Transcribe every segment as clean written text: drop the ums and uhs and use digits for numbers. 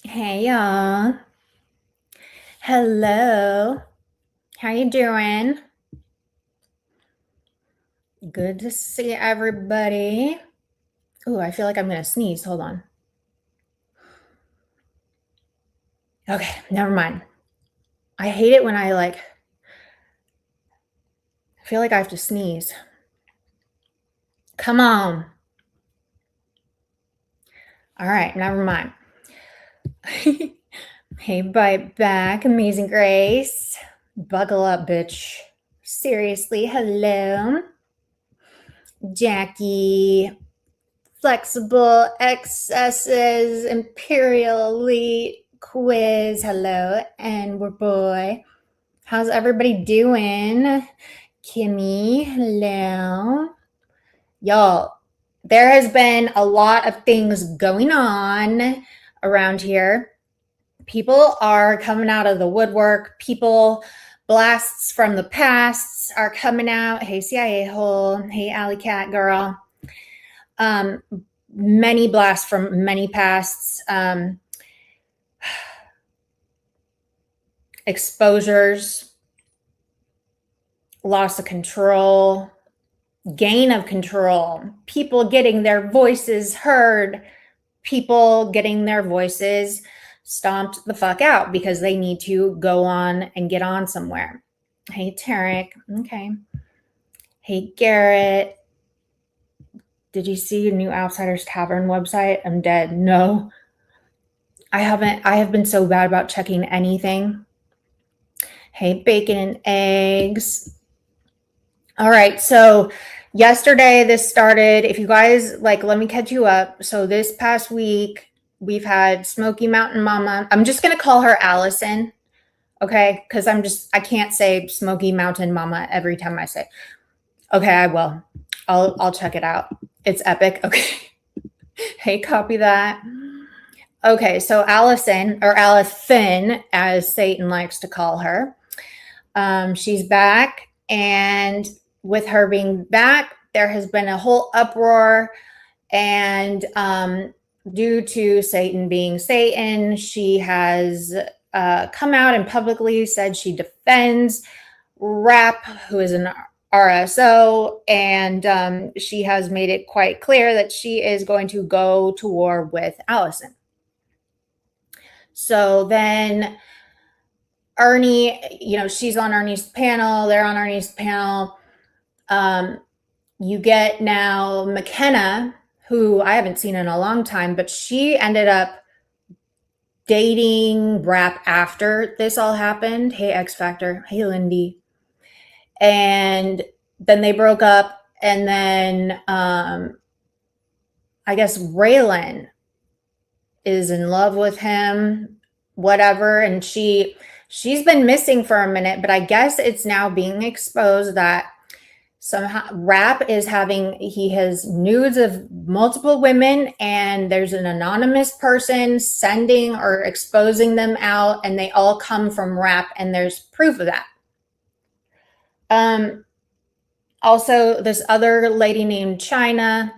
Hey y'all. Hello. How you doing? Good to see everybody. Ooh, I feel like I'm gonna sneeze. Hold on. Okay, never mind. I hate it when I feel like I have to sneeze. Come on. All right, never mind. Hey, bite back, Amazing Grace. Buckle up, bitch. Seriously, hello. Jackie. Flexible excesses, imperial elite quiz. Hello, and we're boy. How's everybody doing? Kimmy, hello. Y'all, there has been a lot of things going on around here. People are coming out of the woodwork. People, blasts from the past are coming out. Hey, CIA hole. Hey, Alley Cat girl. Many blasts from many pasts, exposures, loss of control, gain of control, people getting their voices heard, people getting their voices stomped the fuck out because they need to go on and get on somewhere. Hey, Tarek. Okay. Hey, Garrett. Did you see your new Outsiders Tavern website? I'm dead. No. I haven't. I have been so bad about checking anything. Hey, bacon and eggs. All right. So yesterday this started. If you guys let me catch you up. So this past week we've had Smoky Mountain Mama. I'm just gonna call her Allison. Okay, because I can't say Smoky Mountain Mama every time I say it. Okay, I will. I'll check it out. It's epic. Okay. Hey, copy that. Okay, so Allison, or Allison, as Satan likes to call her, she's back, and with her being back, there has been a whole uproar, and due to Satan being Satan, she has come out and publicly said she defends Rap, who is an RSO, and she has made it quite clear that she is going to go to war with Allison. So then Ernie, she's on Ernie's panel, they're on Ernie's panel. You get now McKenna, who I haven't seen in a long time, but she ended up dating Rap after this all happened. Hey, X Factor. Hey, Lindy. And then they broke up, and then I guess Raylyn is in love with him, whatever, and she's been missing for a minute, but I guess it's now being exposed that somehow Rap he has nudes of multiple women, and there's an anonymous person sending or exposing them out, and they all come from Rap, and there's proof of that. Also, this other lady named Chynna,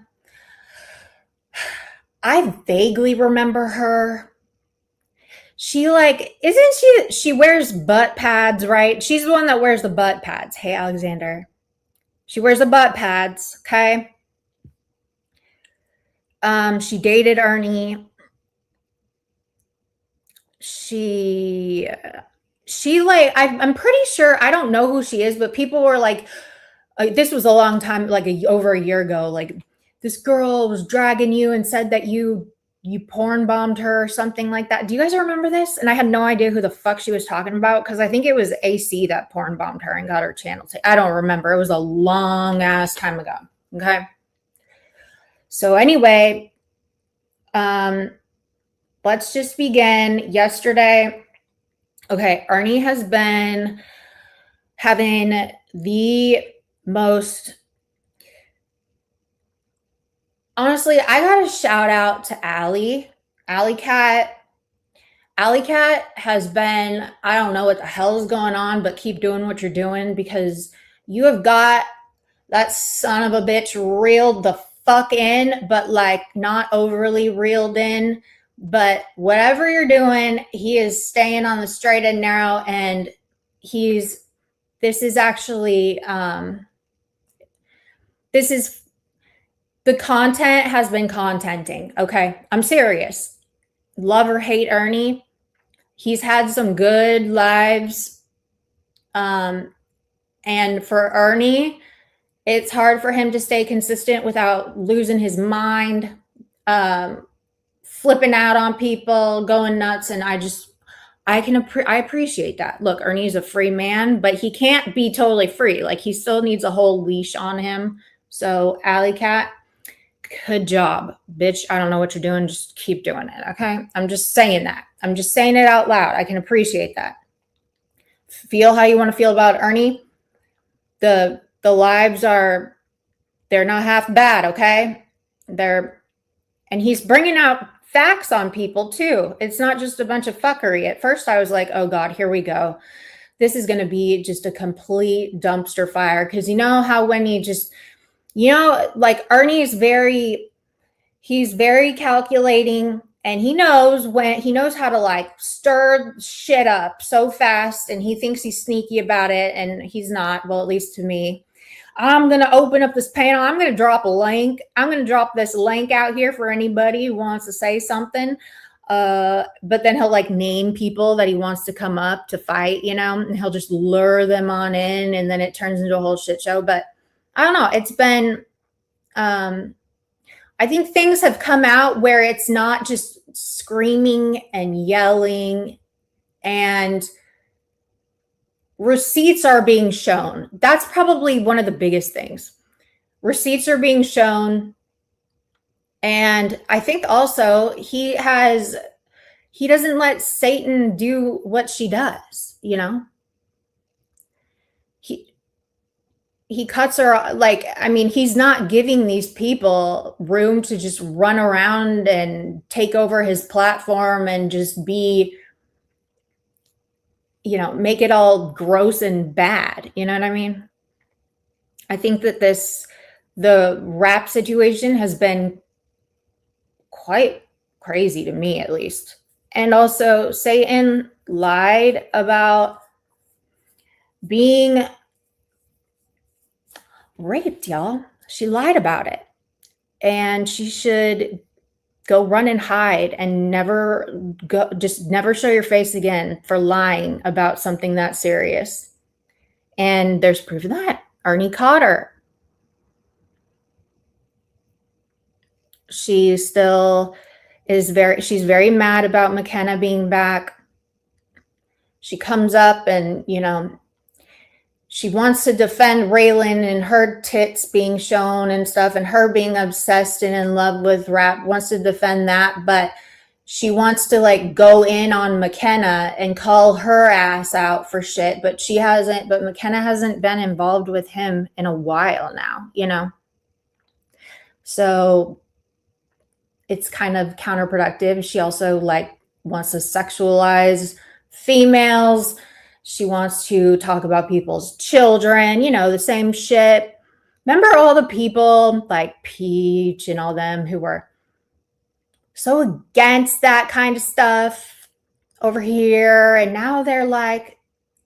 I vaguely remember her. She she wears butt pads, right? She's the one that wears the butt pads. Hey, Alexander. She wears the butt pads, okay? She dated Ernie. I'm pretty sure, I don't know who she is, but people were like, this was a long time, over a year ago, this girl was dragging you and said that you porn bombed her or something like that. Do you guys remember this? And I had no idea who the fuck she was talking about, because I think it was AC that porn bombed her and got her channel. I don't remember. It was a long ass time ago. Okay. So anyway, let's just begin. Yesterday, okay, Ernie has been having the most, honestly, I gotta shout out to Alley Cat. Alley Cat has been, I don't know what the hell is going on, but keep doing what you're doing, because you have got that son of a bitch reeled the fuck in, but not overly reeled in But whatever you're doing, he is staying on the straight and narrow, and this is actually, the content has been contenting. Okay. I'm serious. Love or hate Ernie. He's had some good lives. And for Ernie, it's hard for him to stay consistent without losing his mind, flipping out on people, going nuts. And I appreciate that. Look, Ernie's a free man, but he can't be totally free. Like, he still needs a whole leash on him. So, Alley Cat, good job, bitch. I don't know what you're doing. Just keep doing it. Okay. I'm just saying that. I'm just saying it out loud. I can appreciate that. Feel how you want to feel about Ernie. The lives they're not half bad. Okay. And he's bringing out facts on people too. It's not just a bunch of fuckery. At first I was like, oh God, here we go. This is going to be just a complete dumpster fire. Cause you know how when you just, like Ernie's he's very calculating, and he knows how to like stir shit up so fast, and he thinks he's sneaky about it, and he's not. Well, at least to me. I'm going to open up this panel. I'm going to drop a link. I'm going to drop this link out here for anybody who wants to say something. But then he'll like name people that he wants to come up to fight, and he'll just lure them on in, and then it turns into a whole shit show. But I don't know. It's been, I think things have come out where it's not just screaming and yelling, and receipts are being shown. That's probably one of the biggest things. Receipts are being shown. And I think also he doesn't let Satan do what she does, He cuts her, like, I mean, he's not giving these people room to just run around and take over his platform and just be, make it all gross and bad. You know what I mean? I think that the rap situation has been quite crazy to me, at least. And also, Satan lied about being raped, y'all. She lied about it. And she should go run and hide and never show your face again for lying about something that serious. And there's proof of that. Ernie caught her. She still she's very mad about McKenna being back. She comes up and, she wants to defend Raylyn and her tits being shown and stuff, and her being obsessed and in love with rap, wants to defend that. But she wants to like go in on McKenna and call her ass out for shit. But McKenna hasn't been involved with him in a while now, So it's kind of counterproductive. She also like wants to sexualize females. She wants to talk about people's children, the same shit. Remember all the people like Peach and all them who were so against that kind of stuff over here. And now they're like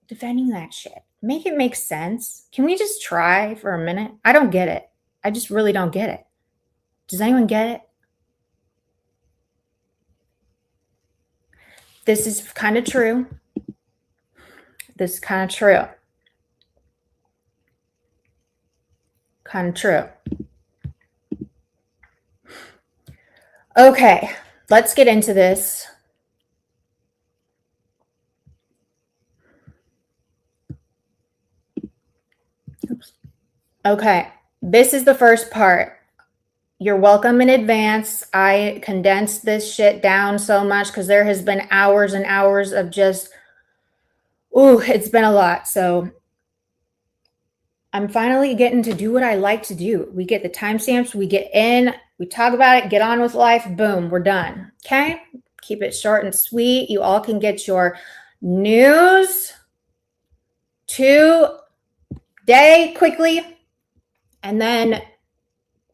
defending that shit. Make it make sense. Can we just try for a minute? I don't get it. I just really don't get it. Does anyone get it? This is kind of true. This is kind of true. Kind of true. Okay, let's get into this. Oops. Okay, this is the first part. You're welcome in advance. I condensed this shit down so much because there has been hours and hours of just, it's been a lot. So I'm finally getting to do what I like to do. We get the timestamps, we get in, we talk about it, get on with life, boom, we're done. Okay? Keep it short and sweet. You all can get your news today quickly, and then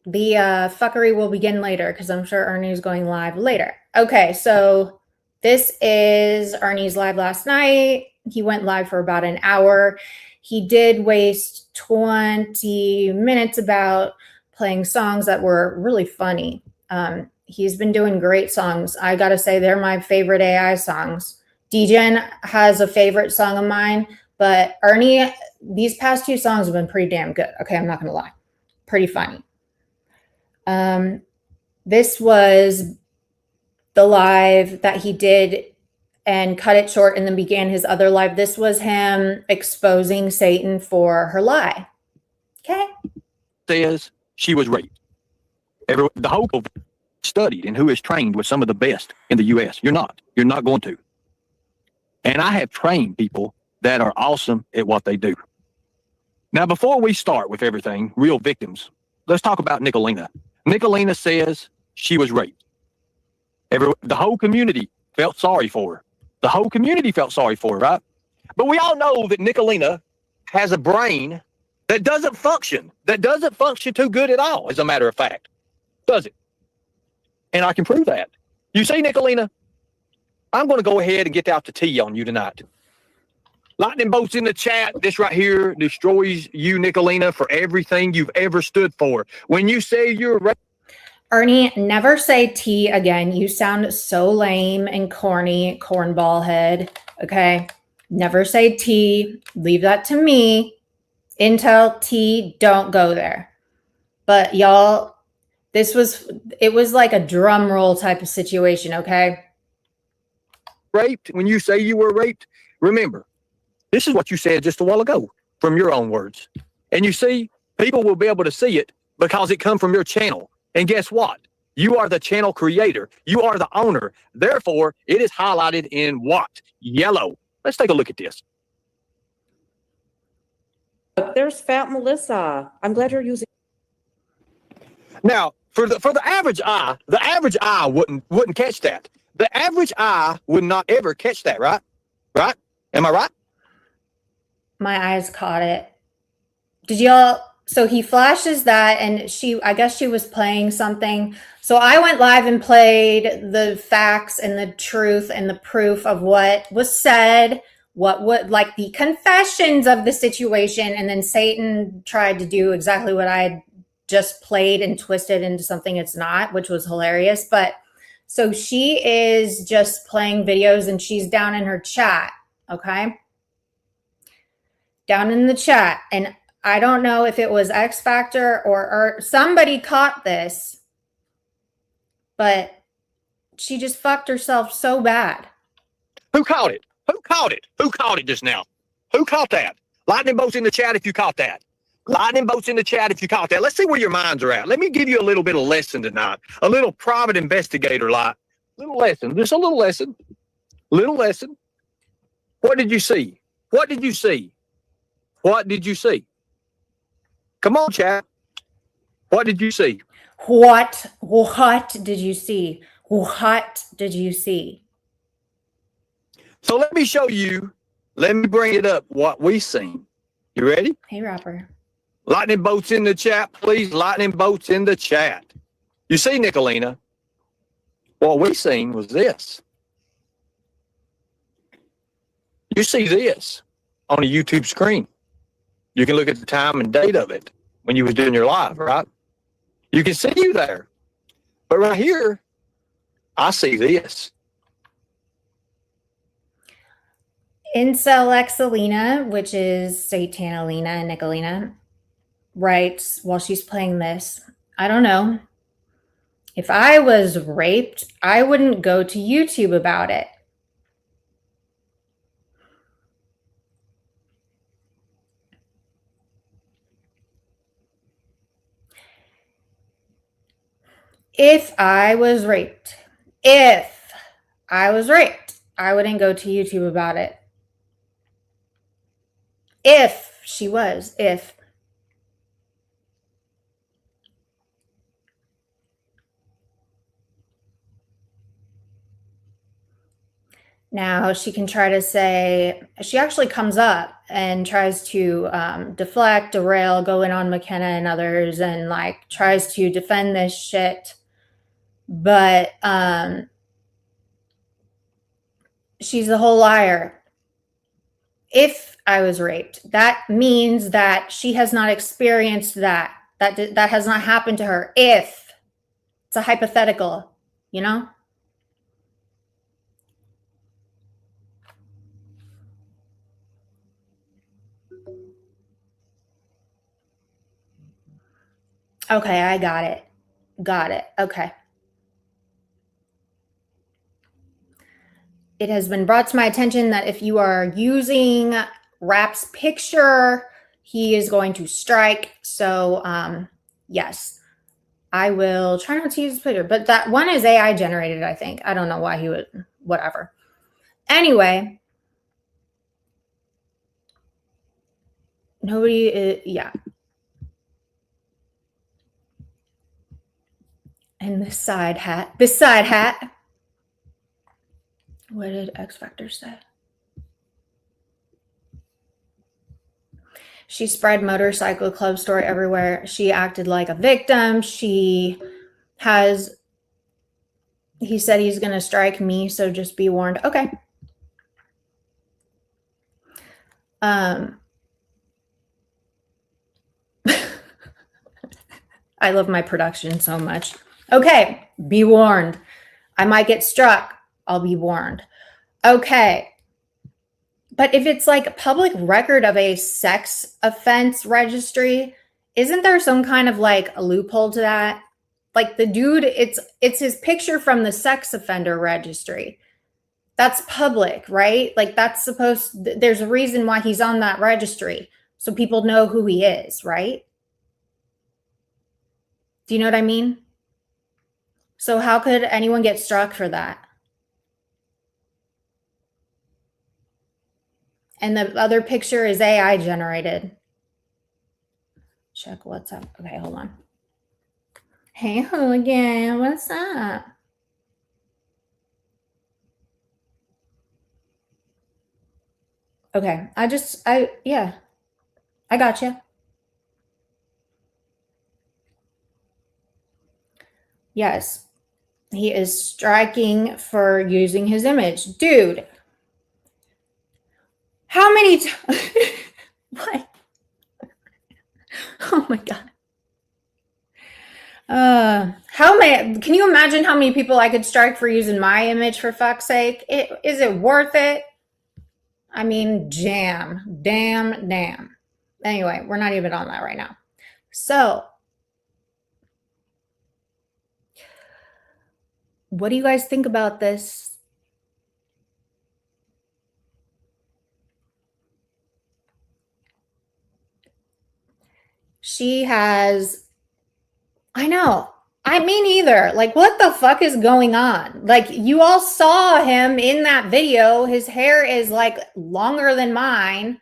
The fuckery will begin later because I'm sure Ernie's going live later. Okay, so this is Ernie's live last night. He went live for about an hour. He did waste 20 minutes about playing songs that were really funny. He's been doing great songs. I gotta say, they're my favorite AI songs. DJen has a favorite song of mine, but Ernie, these past 2 songs have been pretty damn good. Okay, I'm not gonna lie. Pretty funny. This was the live that he did and cut it short and then began his other live. This was him exposing Satan for her lie. Okay. Says she was raped. The whole studied and who is trained with some of the best in the U.S. You're not going to. And I have trained people that are awesome at what they do. Now, before we start with everything, real victims, let's talk about Nicolina. Nicolina says she was raped. The whole community felt sorry for her. The whole community felt sorry for her, right? But we all know that Nicolina has a brain that doesn't function too good at all, as a matter of fact. Does it? And I can prove that. You see, Nicolina, I'm going to go ahead and get out the tea on you tonight. Lightning bolts in the chat. This right here destroys you, Nicolina, for everything you've ever stood for. When you say you're Ernie, never say T again. You sound so lame and corny, cornball head. Okay. Never say T. Leave that to me. Intel T, don't go there. But y'all, it was like a drum roll type of situation, okay? Raped, when you say you were raped, remember, this is what you said just a while ago from your own words. And you see, people will be able to see it because it comes from your channel. And guess what? You are the channel creator. You are the owner. Therefore, it is highlighted in what? Yellow. Let's take a look at this. There's Fat Melissa. I'm glad you're using. Now, for the average eye wouldn't catch that. The average eye would not ever catch that, right? Right? Am I right? My eyes caught it. Did y'all? So he flashes that, and I guess she was playing something. So I went live and played the facts and the truth and the proof of what was said, like the confessions of the situation. And then Satan tried to do exactly what I had just played and twisted into something it's not, which was hilarious. But so she is just playing videos and she's down in her chat. Okay. Down in the chat. And I don't know if it was X Factor or somebody caught this, but she just fucked herself so bad. Who caught it? Who caught it? Who caught it just now? Who caught that? Lightning bolts in the chat if you caught that. Lightning bolts in the chat if you caught that. Let's see where your minds are at. Let me give you a little bit of lesson tonight. A little private investigator like. Little lesson. Just a little lesson. Little lesson. What did you see? What did you see? What did you see? Come on, chat. What did you see? What did you see? What did you see? So let me show you. Let me bring it up. What we seen. You ready? Hey, rapper. Lightning bolts in the chat, please. Lightning bolts in the chat. You see, Nicolina, what we seen was this. You see this on a YouTube screen. You can look at the time and date of it when you was doing your live, right? You can see you there. But right here, I see this. Incase, which is Satanalina and Nicolina, writes while she's playing this, I don't know. If I was raped, I wouldn't go to YouTube about it. If I was raped, I wouldn't go to YouTube about it. If she was, if. Now she can try to say, she actually comes up and tries to deflect, derail, go in on McKenna and others, and like tries to defend this shit. But she's the whole liar. If I was raped, that means that she has not experienced that. That has not happened to her. If it's a hypothetical, you know? Okay, I got it. Got it. Okay. It has been brought to my attention that if you are using Rap's picture, he is going to strike. So, yes, I will try not to use his picture. But that one is AI generated, I think. I don't know why he would, whatever. Anyway. Nobody, yeah. And this side hat. What did X Factor say? She spread motorcycle club story everywhere. She acted like a victim. He said he's going to strike me, so just be warned. Okay. I love my production so much. Okay, be warned. I might get struck. I'll be warned. Okay. But if it's like public record of a sex offense registry, isn't there some kind of like a loophole to that? Like the dude, it's his picture from the sex offender registry. That's public, right? Like that's there's a reason why he's on that registry. So people know who he is, right? Do you know what I mean? So how could anyone get struck for that? And the other picture is AI generated. Check what's up. Okay, hold on. Hey, hooligan, what's up? Okay, yeah, I got you. Yes, he is striking for using his image. Dude, how many times? What? Oh my God. Can you imagine how many people I could strike for using my image, for fuck's sake? Is it worth it? I mean, damn. Anyway, we're not even on that right now. So, what do you guys think about this? I know. Me neither. Like, what the fuck is going on? Like, you all saw him in that video. His hair is like longer than mine.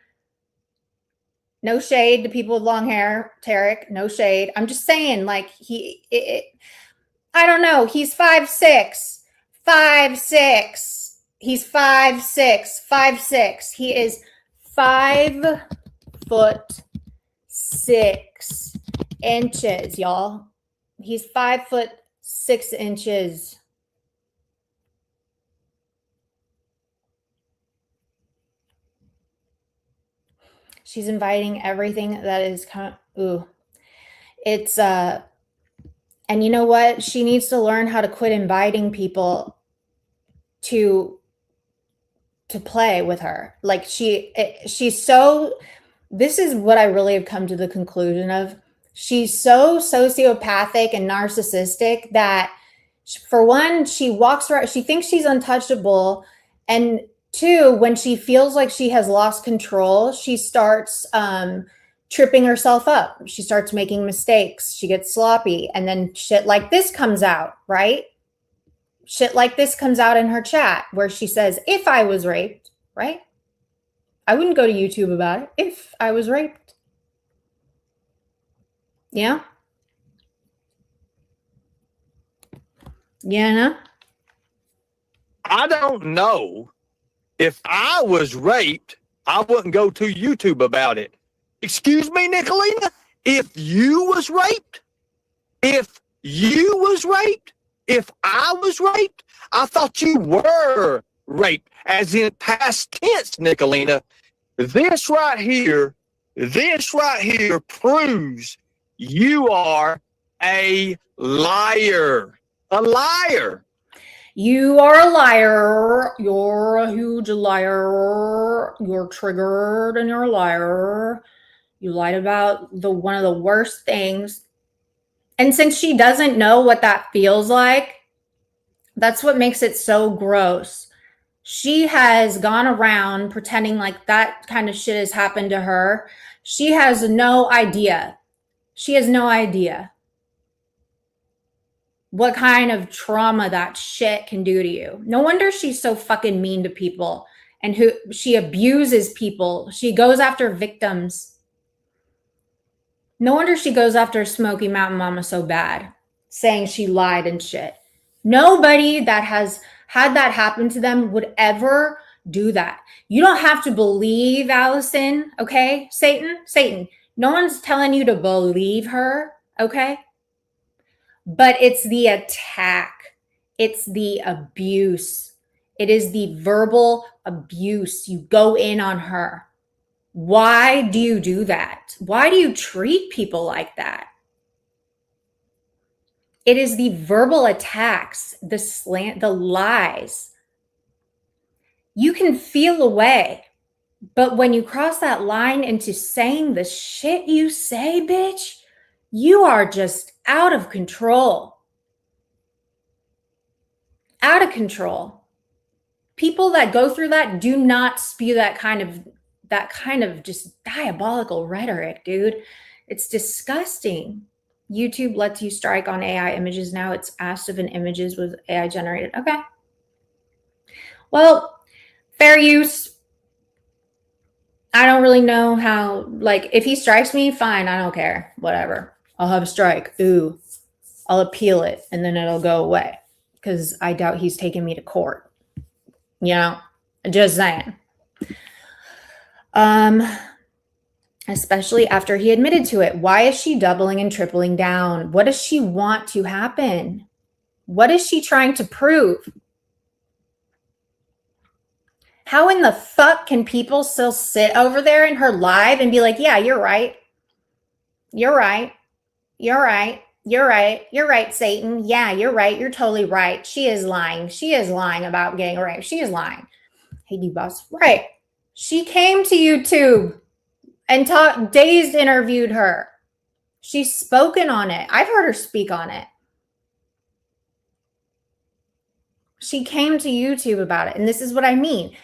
No shade to people with long hair, Tarek. No shade. I'm just saying, like, I don't know. He's 5'6". 5'6". He's 5'6". 5'6". He is 5'6", y'all. He's 5'6". She's inviting everything that is it's and you know what? She needs to learn how to quit inviting people to play with her. Like she's so, this is what I really have come to the conclusion of. She's so sociopathic and narcissistic that, for one, she walks around, she thinks she's untouchable. And two, when she feels like she has lost control, she starts tripping herself up. She starts making mistakes. She gets sloppy. And then shit like this comes out, right? Shit like this comes out in her chat where she says, if I was raped, right? I wouldn't go to YouTube about it if I was raped. Yeah? Yeah, no? I don't know if I was raped, I wouldn't go to YouTube about it. Excuse me, Nicolina? If you was raped? If you was raped? If I was raped? I thought you were raped, as in past tense, Nicolina. This right here proves you are a liar. A liar. You are a liar. You're a huge liar. You're triggered and you're a liar. You lied about one of the worst things. And since she doesn't know what that feels like, that's what makes it so gross. She has gone around pretending like that kind of shit has happened to her. She has no idea. She has no idea what kind of trauma that shit can do to you. No wonder she's so fucking mean to people and who she abuses people. She goes after victims. No wonder she goes after Smoky Mountain Mama so bad, saying she lied and shit. Nobody that has had that happen to them would ever do that. You don't have to believe Allison, okay? Satan. No one's telling you to believe her, okay? But it's the attack. It's the abuse. It is the verbal abuse. You go in on her. Why do you do that? Why do you treat people like that? It is the verbal attacks, the slant, the lies. You can feel away, but when you cross that line into saying the shit you say, bitch, you are just out of control. Out of control. People that go through that do not spew that kind of just diabolical rhetoric, dude. It's disgusting. YouTube lets you strike on AI images now. It's asked if an images was AI generated. Okay. Well, fair use. I don't really know how, like, if he strikes me, fine. I don't care. Whatever. I'll have a strike. Ooh. I'll appeal it and then it'll go away because I doubt he's taking me to court. You know, just saying. Especially after he admitted to it. Why is she doubling and tripling down? What does she want to happen? What is she trying to prove? How in the fuck can people still sit over there in her live and be like, yeah, you're right. You're right. You're right. You're right. You're right, Satan. Yeah, you're right. You're totally right. She is lying. She is lying about getting raped. She is lying. Hey, D-Boss. Right. She came to YouTube and Dazed interviewed her. She's spoken on it. I've heard her speak on it. She came to YouTube about it. And this is what I mean.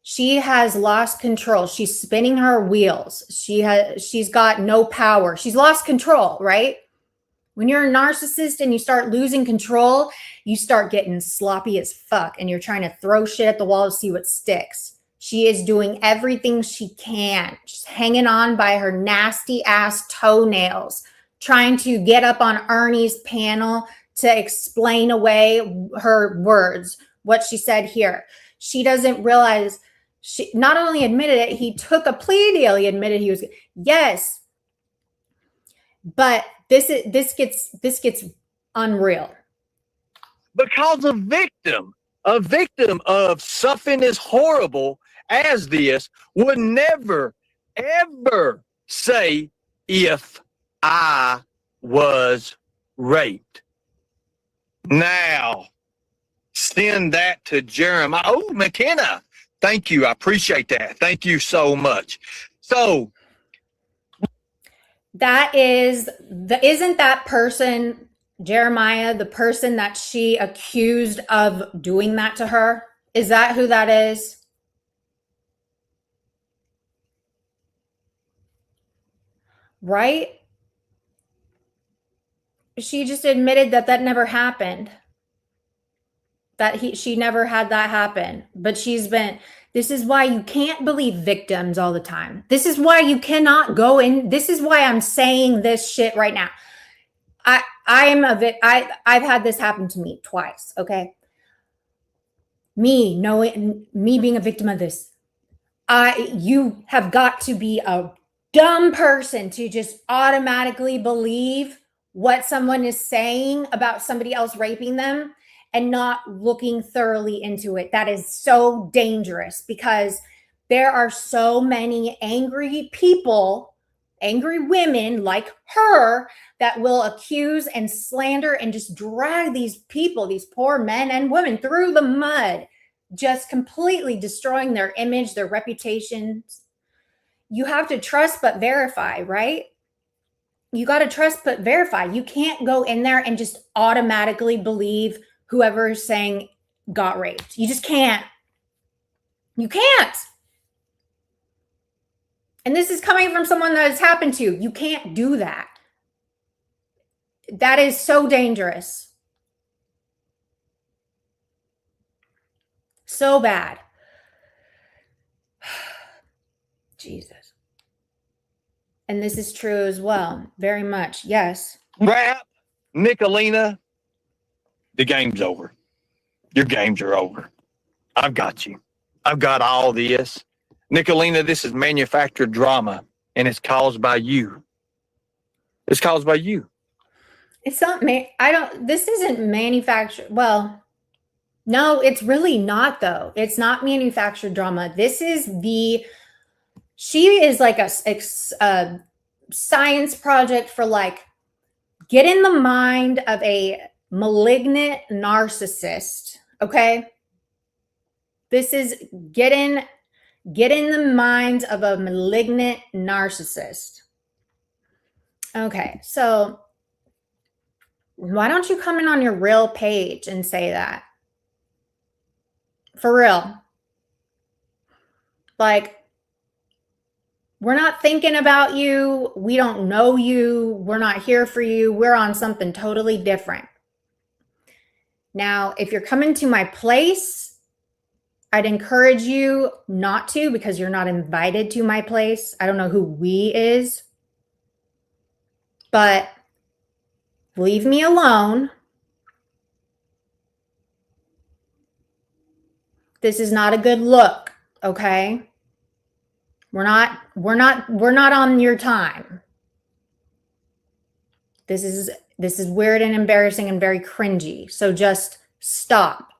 She has lost control. She's spinning her wheels. She's got no power. She's lost control, right? When you're a narcissist and you start losing control, you start getting sloppy as fuck and you're trying to throw shit at the wall to see what sticks. She is doing everything she can. She's hanging on by her nasty ass toenails, trying to get up on Ernie's panel to explain away her words, what she said here. She doesn't realize she not only admitted it, he took a plea deal. He admitted he was, yes. But this gets unreal. Because a victim of something as horrible as this would never, ever say, if I was raped. Now, send that to Jeremiah. Oh, McKenna. Thank you. I appreciate that. Thank you so much. So, isn't that person, Jeremiah, the person that she accused of doing that to her? Is that who that is? Right? She just admitted that never happened. She never had that happen. But this is why you can't believe victims all the time. This is why you cannot go in. This is why I'm saying this shit right now. I've had this happen to me twice, okay? me knowing me being a victim of this. You have got to be a dumb person to just automatically believe what someone is saying about somebody else raping them and not looking thoroughly into it. That is so dangerous because there are so many angry people, angry women like her, that will accuse and slander and just drag these people, these poor men and women, through the mud, just completely destroying their image, their reputations. You have to trust but verify, right? You got to trust but verify. You can't go in there and just automatically believe whoever is saying got raped. You just can't. You can't. And this is coming from someone that has happened to. You can't do that. That is so dangerous. So bad. Jesus. And this is true as well. Very much. Yes. Rap, Nicolina, the game's over. Your games are over. I've got you. I've got all this. Nicolina, this is manufactured drama, and it's caused by you. It's caused by you. It's not, this isn't manufactured. Well, no, it's really not, though. It's not manufactured drama. This is she is like a science project for like, get in the mind of a malignant narcissist. Okay. This is get in the minds of a malignant narcissist. Okay. So why don't you come in on your real page and say that? For real. Like, we're not thinking about you. We don't know you. We're not here for you. We're on something totally different. Now, if you're coming to my place, I'd encourage you not to, because you're not invited to my place. I don't know who we is, but leave me alone. This is not a good look, okay? We're not on your time. This is weird and embarrassing and very cringy. So just stop.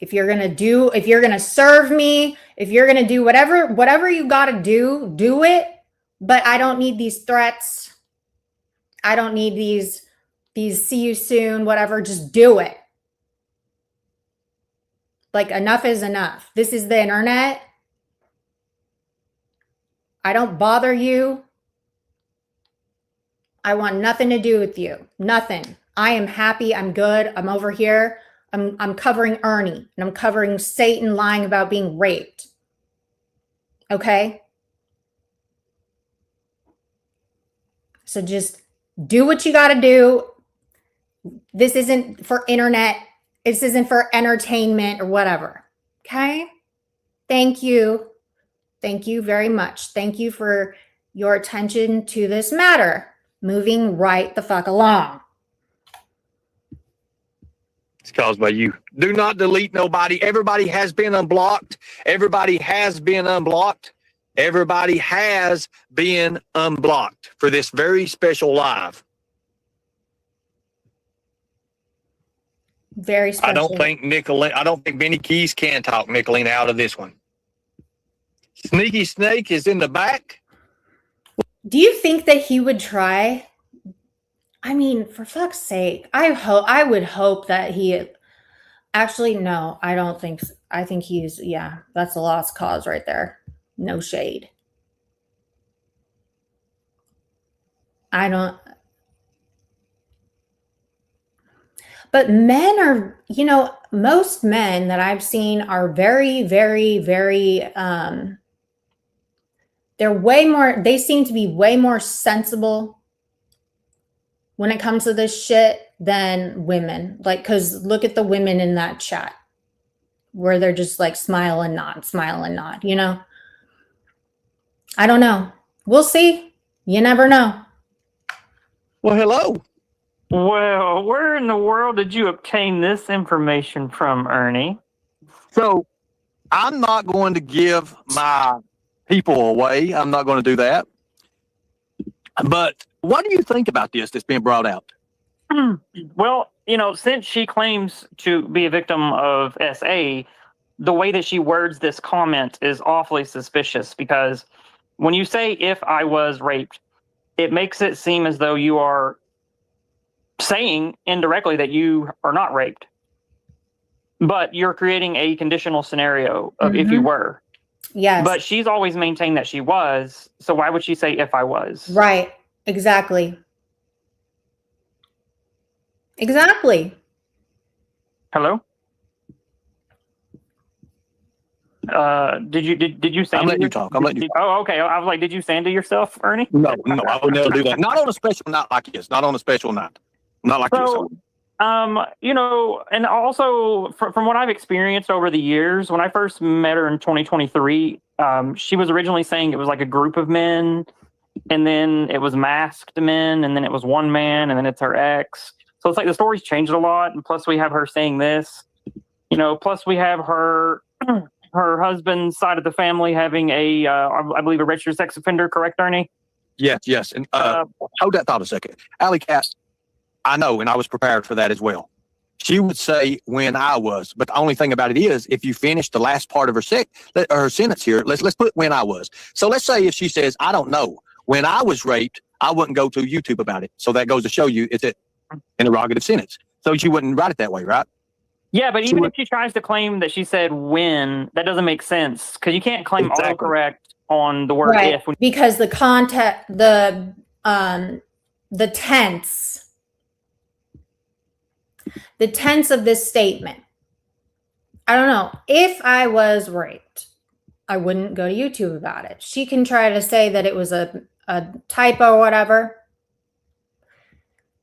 If you're going to serve me, if you're going to do whatever you got to do it. But I don't need these threats. I don't need these see you soon, whatever, just do it. Like, enough is enough. This is the internet. I don't bother you. I want nothing to do with you. Nothing. I am happy. I'm good. I'm over here. I'm covering Ernie, and I'm covering Satan lying about being raped. Okay? So just do what you got to do. This isn't for internet. This isn't for entertainment or whatever. Okay? Thank you. Thank you very much. Thank you for your attention to this matter. Moving right the fuck along. It's caused by you. Do not delete nobody. Everybody has been unblocked. Everybody has been unblocked. Everybody has been unblocked for this very special live. Very special. I don't think Benny Keys can talk Nicolina out of this one. Sneaky Snake is in the back. Do you think that he would try? I mean, for fuck's sake, I would hope that he actually, no, I don't think so. I think that's a lost cause right there. No shade. But men are, most men that I've seen are very, very, very, they seem to be way more sensible when it comes to this shit than women. Like, because look at the women in that chat where they're just like smile and nod. I don't know. We'll see. You never know. Well, hello. Well, where in the world did you obtain this information from, Ernie? So I'm not going to give my people away. I'm not going to do that. But what do you think about this that's being brought out? Well, since she claims to be a victim of SA, the way that she words this comment is awfully suspicious, because when you say "if I was raped," it makes it seem as though you are saying indirectly that you are not raped, but you're creating a conditional scenario of if you were. Yes. But she's always maintained that she was, so why would she say "if I was"? Right. Exactly. Exactly. Hello? Did you say? I'm letting you talk. I'm letting you. Oh, okay. I was like, did you sandal yourself, Ernie? No, I would never do that. Not on a special night like this. Not on a special night. Not like this. And also from what I've experienced over the years, when I first met her in 2023, she was originally saying it was like a group of men, and then it was masked men, and then it was one man, and then it's her ex. So it's like the story's changed a lot, and plus we have her saying this, plus we have her husband's side of the family having I believe a registered sex offender, correct, Ernie? Yes. And hold that thought a second. Alley Cat, I know, and I was prepared for that as well. She would say "when I was," but the only thing about it is, if you finish the last part of her sentence here, let's put "when I was." So let's say if she says, "I don't know, when I was raped, I wouldn't go to YouTube about it." So that goes to show you it's an interrogative sentence. So she wouldn't write it that way, right? Yeah, but even if she tries to claim that she said "when," that doesn't make sense, because you can't claim autocorrect on the word Right. "if." Because the context, the tense. The tense of this statement. I don't know. If I was raped, I wouldn't go to YouTube about it. She can try to say that it was a typo or whatever.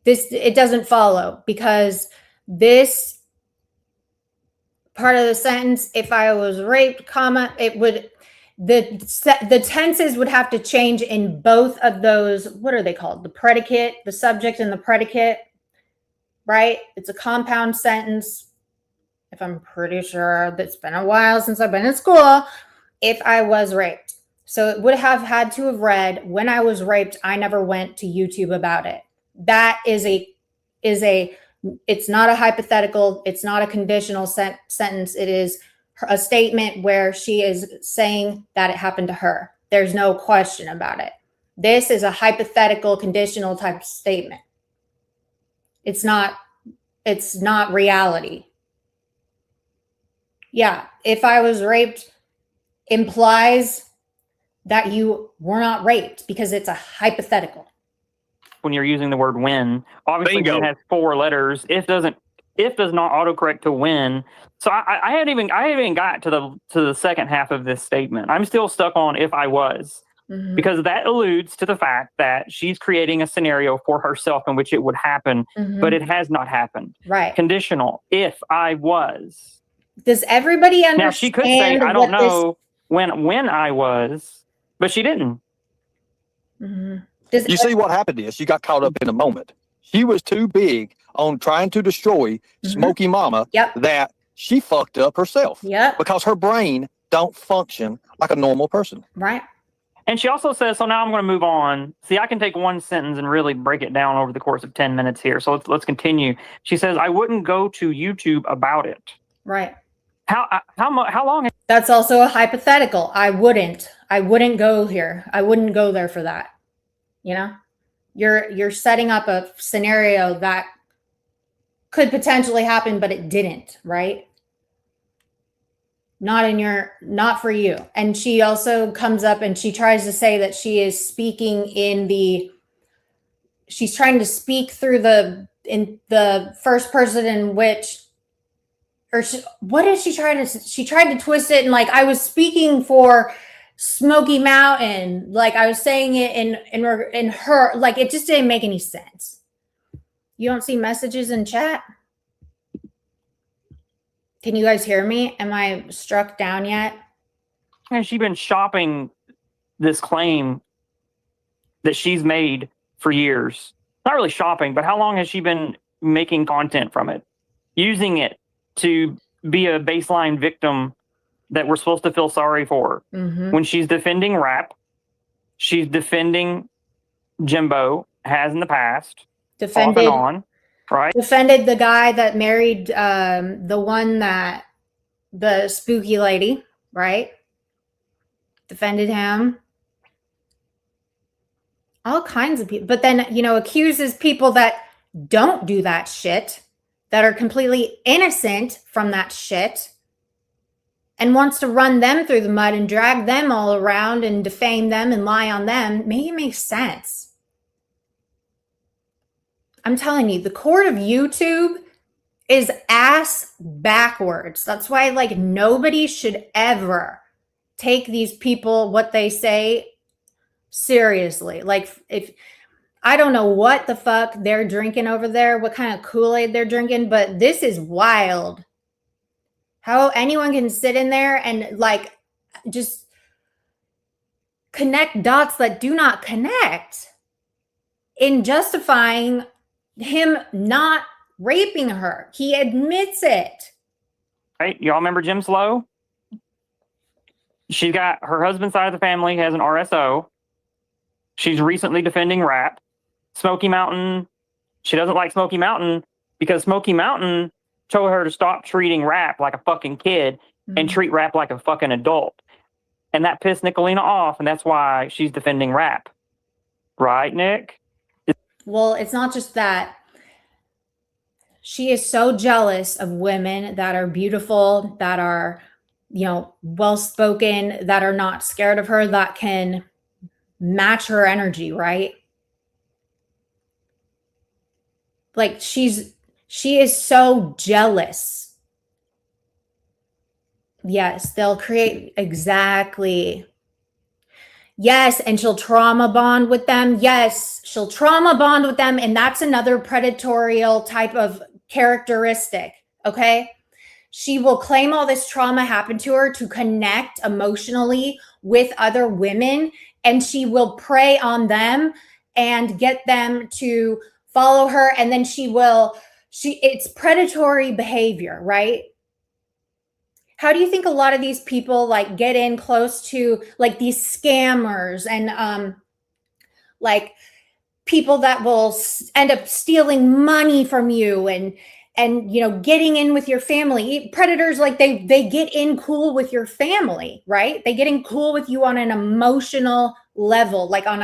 It doesn't follow, because this part of the sentence, "if I was raped, comma," it would, the tenses would have to change in both of those. What are they called? The predicate, the subject, and the predicate. Right? It's a compound sentence. If I'm pretty sure, that's been a while since I've been in school. If I was raped. So it would have had to have read, "when I was raped, I never went to YouTube about it." That it's not a hypothetical. It's not a conditional sentence. It is a statement where she is saying that it happened to her. There's no question about it. This is a hypothetical, conditional type statement. It's not reality. Yeah, "if I was raped" implies that you were not raped, because it's a hypothetical. When you're using the word "when," obviously Bingo. "when" has 4 letters. If does not autocorrect to "when." So I haven't even got to the second half of this statement. I'm still stuck on "if I was." Because that alludes to the fact that she's creating a scenario for herself in which it would happen, but it has not happened. Right. Conditional. "If I was." Does everybody understand? Now she could say, "I don't know when I was," but she didn't. You see what happened is she got caught up in the moment. She was too big on trying to destroy Smokey Mama that she fucked up herself. Yep. Because her brain don't function like a normal person. Right. And she also says, so now I'm going to move on. See, I can take one sentence and really break it down over the course of 10 minutes here. So let's continue. She says, "I wouldn't go to YouTube about it." Right. How long? That's also a hypothetical. I wouldn't go here. I wouldn't go there for that. You're setting up a scenario that could potentially happen, but it didn't, right? Not for you. And she also comes up and she tries to say that she is speaking she's trying to speak through in the first person in which, what is she trying to, she tried to twist it and like, I was speaking for Smoky Mountain. Like I was saying it in her, like it just didn't make any sense. You don't see messages in chat? Can you guys hear me? Am I struck down yet? Has she been shopping this claim that she's made for years? not really shopping, but how long has she been making content from it, using it to be a baseline victim that we're supposed to feel sorry for? Mm-hmm. When she's defending rap, she's defending Jimbo, has in the past, off and on, right? Defended the guy that married the spooky lady, right? Defended him. All kinds of people. But then, accuses people that don't do that shit, that are completely innocent from that shit, and wants to run them through the mud and drag them all around and defame them and lie on them. Make it make sense. I'm telling you, the court of YouTube is ass backwards. That's why, nobody should ever take these people, what they say, seriously. If I don't know what the fuck they're drinking over there, what kind of Kool-Aid they're drinking, but this is wild. How anyone can sit in there and just connect dots that do not connect in justifying him not raping her. He admits it. Right? Y'all remember Jim Slow? She's got her husband's side of the family has an RSO. She's recently defending rap. Smoky Mountain, she doesn't like Smoky Mountain because Smoky Mountain told her to stop treating rap like a fucking kid and treat rap like a fucking adult. And that pissed Nicolina off, and that's why she's defending rap. Right, Nick? Well, it's not just that. She is so jealous of women that are beautiful, that are, well-spoken, that are not scared of her, that can match her energy, right? She is so jealous. Yes, they'll create exactly. Yes, and she'll trauma bond with them. Yes, she'll trauma bond with them. And that's another predatorial type of characteristic, okay? She will claim all this trauma happened to her to connect emotionally with other women, and she will prey on them and get them to follow her, and then it's predatory behavior, right? How do you think a lot of these people get in close to these scammers and people that will end up stealing money from you and getting in with your family? Predators, they get in cool with your family, right? They get in cool with you on an emotional level, on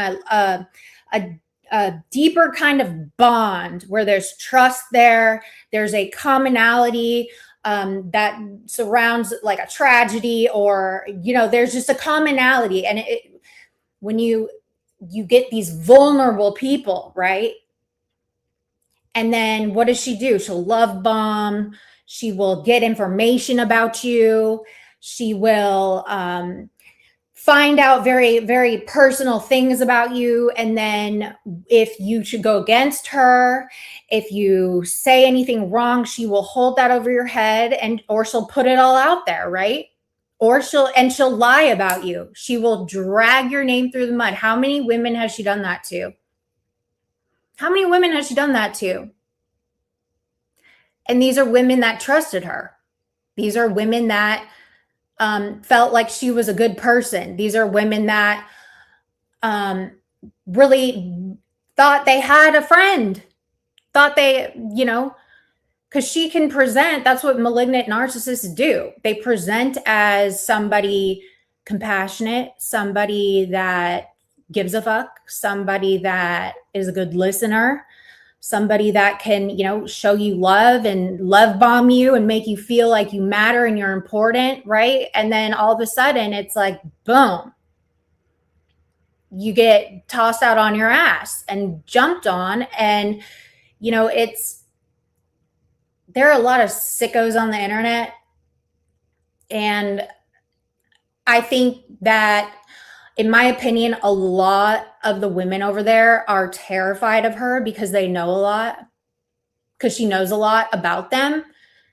a deeper kind of bond where there's trust there's a commonality that surrounds a tragedy, or there's just a commonality. And when you get these vulnerable people, right? And then what does she do? She'll love bomb. She will get information about you. She will find out very, very personal things about you. And then if you should go against her, if you say anything wrong, she will hold that over your head, or she'll put it all out there, right? Or she'll lie about you. She will drag your name through the mud. How many women has she done that to? How many women has she done that to? And these are women that trusted her. These are women that felt like she was a good person. These are women that really thought they had a friend, thought they, because she can present. That's what malignant narcissists do. They present as somebody compassionate, somebody that gives a fuck, somebody that is a good listener, somebody that can, show you love and love bomb you and make you feel like you matter and you're important, right? And then all of a sudden it's boom, you get tossed out on your ass and jumped on. And, there are a lot of sickos on the internet. And I think that, in my opinion, a lot of the women over there are terrified of her because they know a lot, because she knows a lot about them.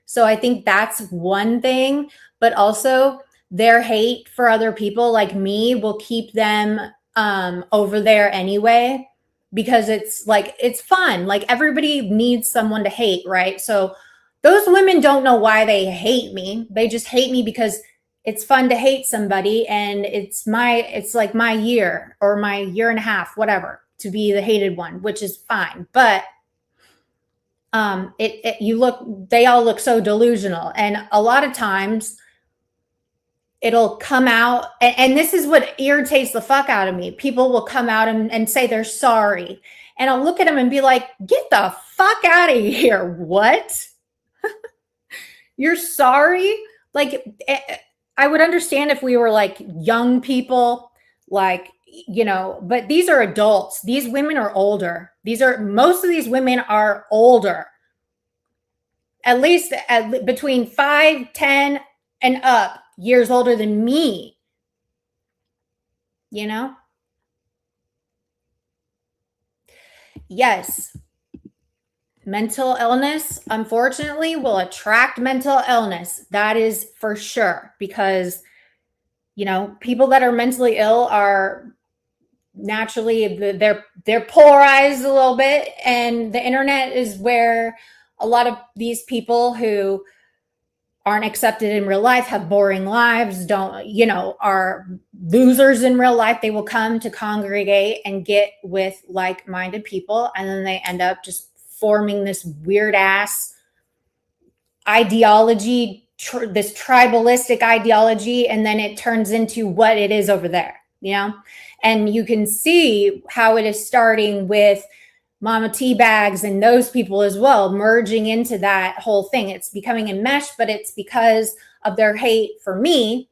So I think that's one thing. But also their hate for other people like me will keep them over there anyway, because it's like, it's fun. Like everybody needs someone to hate, right? So those women don't know why they hate me. They just hate me because it's fun to hate somebody, and it's like my year or my year and a half, whatever, to be the hated one, which is fine. But they all look so delusional. And a lot of times it'll come out, and this is what irritates the fuck out of me. People will come out and say they're sorry. And I'll look at them and be like, get the fuck out of here. What? You're sorry? Like, I would understand if we were like young people, like, you know, but these are adults. These women are older. Most of these women are older. At least between 5, 10, and up years older than me. You know? Yes. Mental illness, unfortunately, will attract mental illness. That is for sure. Because, you know, people that are mentally ill are naturally, they're polarized a little bit. And the internet is where a lot of these people who aren't accepted in real life, have boring lives, are losers in real life. They will come to congregate and get with like-minded people. And then they end up just forming this weird ass ideology, this tribalistic ideology. And then it turns into what it is over there, you know? And you can see how it is starting with Mama Teabags and those people as well, merging into that whole thing. It's becoming a mesh, but it's because of their hate for me.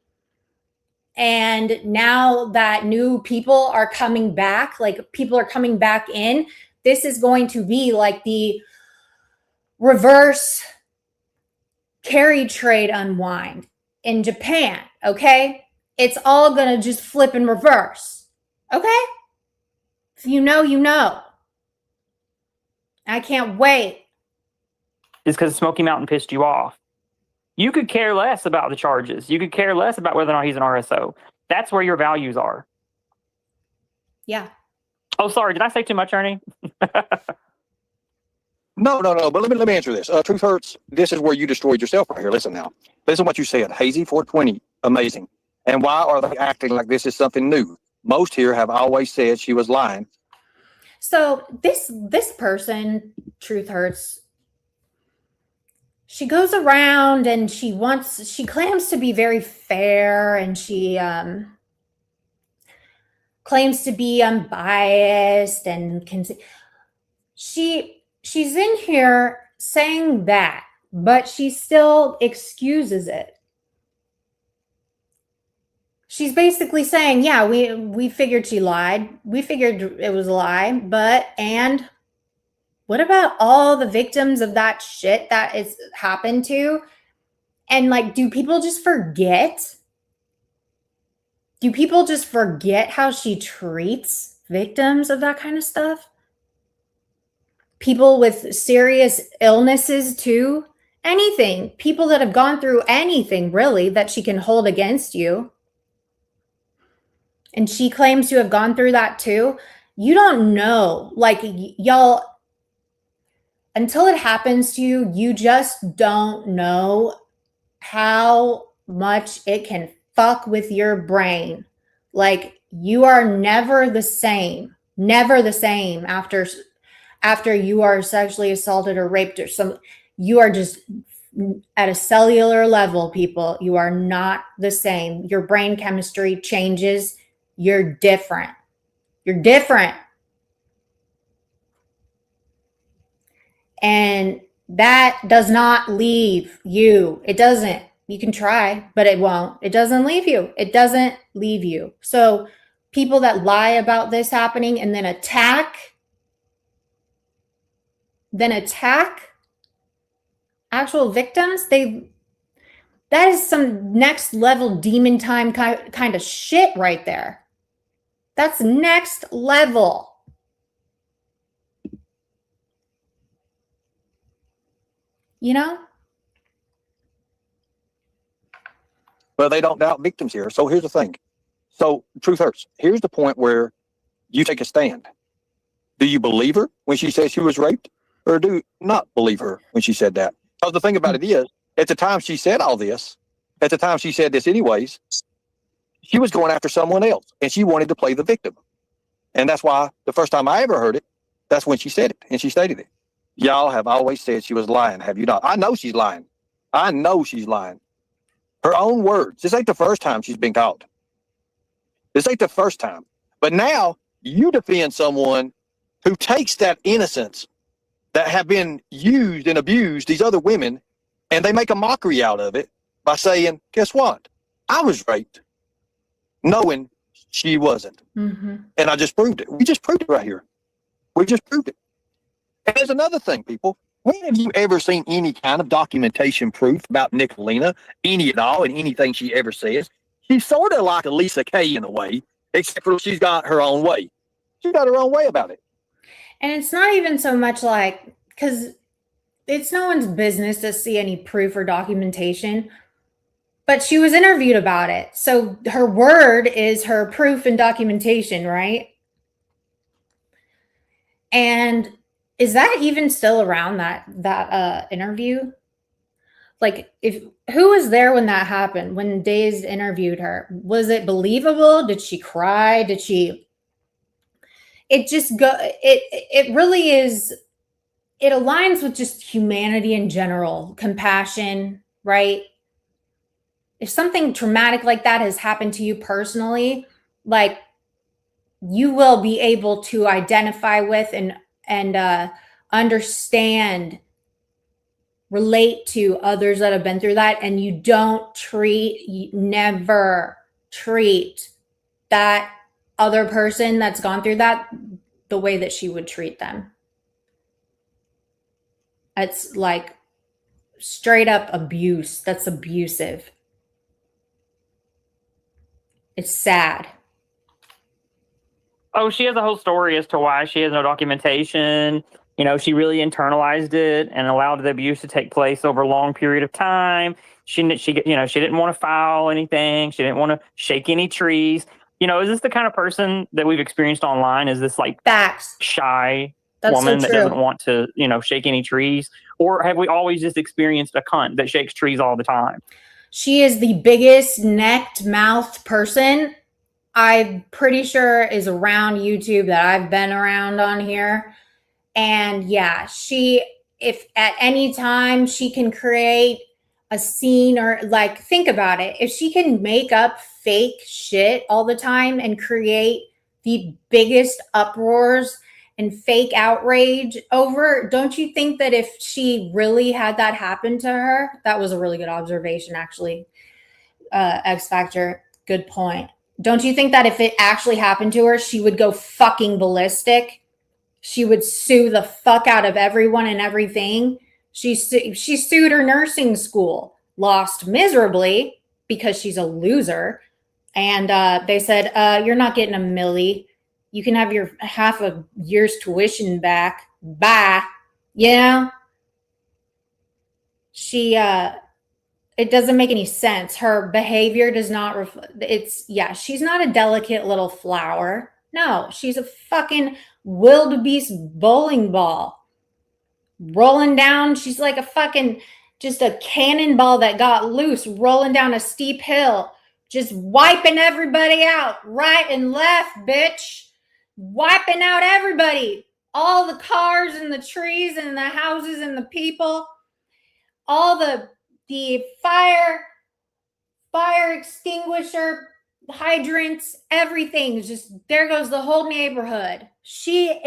And now that new people are coming back, like people are coming back in, this is going to be like the reverse carry trade unwind in Japan, okay? It's all going to just flip in reverse, okay? If you know, you know. I can't wait. It's because Smoky Mountain pissed you off. You could care less about the charges. You could care less about whether or not he's an RSO. That's where your values are. Yeah. Oh, sorry. Did I say too much, Ernie? No. But let me answer this. Truth hurts. This is where you destroyed yourself right here. Listen now. Listen what you said. Hazy 420. Amazing. And why are they acting like this is something new? Most here have always said she was lying. So this person, Truth Hurts, she goes around and she claims to be very fair, and she claims to be unbiased, and she's in here saying that, but she still excuses it. She's basically saying, yeah, we figured she lied. We figured it was a lie, and what about all the victims of that shit that is happened to? And like, do people just forget? Do people just forget how she treats victims of that kind of stuff? People with serious illnesses too. Anything. People that have gone through anything really that she can hold against you. And she claims to have gone through that too. You don't know. Like, y'all, until it happens to you, you just don't know how much it can fuck with your brain. Like, you are never the same after you are sexually assaulted or raped or some. You are just at a cellular level, people. You are not the same. Your brain chemistry changes. You're different. You're different. And that does not leave you. It doesn't. You can try, but it won't. It doesn't leave you. It doesn't leave you. So people that lie about this happening and then attack actual victims, that is some next level demon time kind of shit right there. That's next level. You know? But they don't doubt victims here. So here's the thing. So truth hurts. Here's the point where you take a stand. Do you believe her when she says she was raped, or do not believe her when she said that? Because the thing about it is, at the time she said all this, at the time she said this anyways, she was going after someone else, and she wanted to play the victim. And that's why the first time I ever heard it, that's when she said it, and she stated it. Y'all have always said she was lying, have you not? I know she's lying. I know she's lying. Her own words. This ain't the first time she's been caught. This ain't the first time. But now you defend someone who takes that innocence that have been used and abused, these other women, and they make a mockery out of it by saying, guess what? I was raped, knowing she wasn't. Mm-hmm. And I just proved it. We just proved it right here. We just proved it. And there's another thing, people. When have you ever seen any kind of documentation proof about Nicolina, any at all, and anything she ever says? She's sort of like a Lisa Kay in a way, except for she's got her own way. She's got her own way about it. And it's not even so much like, because it's no one's business to see any proof or documentation, but she was interviewed about it. So her word is her proof and documentation, right? And is that even still around, that interview? Like, who was there when that happened, when Days interviewed her? Was it believable? Did she cry? It really is, it aligns with just humanity in general, compassion, right? If something traumatic like that has happened to you personally, like, you will be able to identify with and understand, relate to others that have been through that. And you never treat that other person that's gone through that the way that she would treat them. It's like straight up abuse. That's abusive. It's sad. Oh, she has a whole story as to why she has no documentation. You know, she really internalized it and allowed the abuse to take place over a long period of time. She didn't want to file anything. She didn't want to shake any trees. You know, is this the kind of person that we've experienced online? Is this like Facts. shy That's woman so that true. doesn't want to, shake any trees? Or have we always just experienced a cunt that shakes trees all the time? She is the biggest necked mouthed person I'm pretty sure is around YouTube that I've been around on here. And yeah, if at any time she can create a scene, or like, think about it. If she can make up fake shit all the time and create the biggest uproars and fake outrage over, don't you think that if she really had that happen to her, that was a really good observation, actually. X Factor, good point. Don't you think that if it actually happened to her, she would go fucking ballistic? She would sue the fuck out of everyone and everything. She sued her nursing school, lost miserably because she's a loser. And they said, you're not getting a milli. You can have your half a year's tuition back. Bye. You know? It doesn't make any sense. Her behavior does not she's not a delicate little flower. No, she's a fucking wildebeest bowling ball rolling down. She's like a fucking, just a cannonball that got loose, rolling down a steep hill, just wiping everybody out, right and left, bitch. Wiping out everybody, all the cars and the trees and the houses and the people, all the fire extinguisher hydrants, everything. Just, there goes the whole neighborhood. She's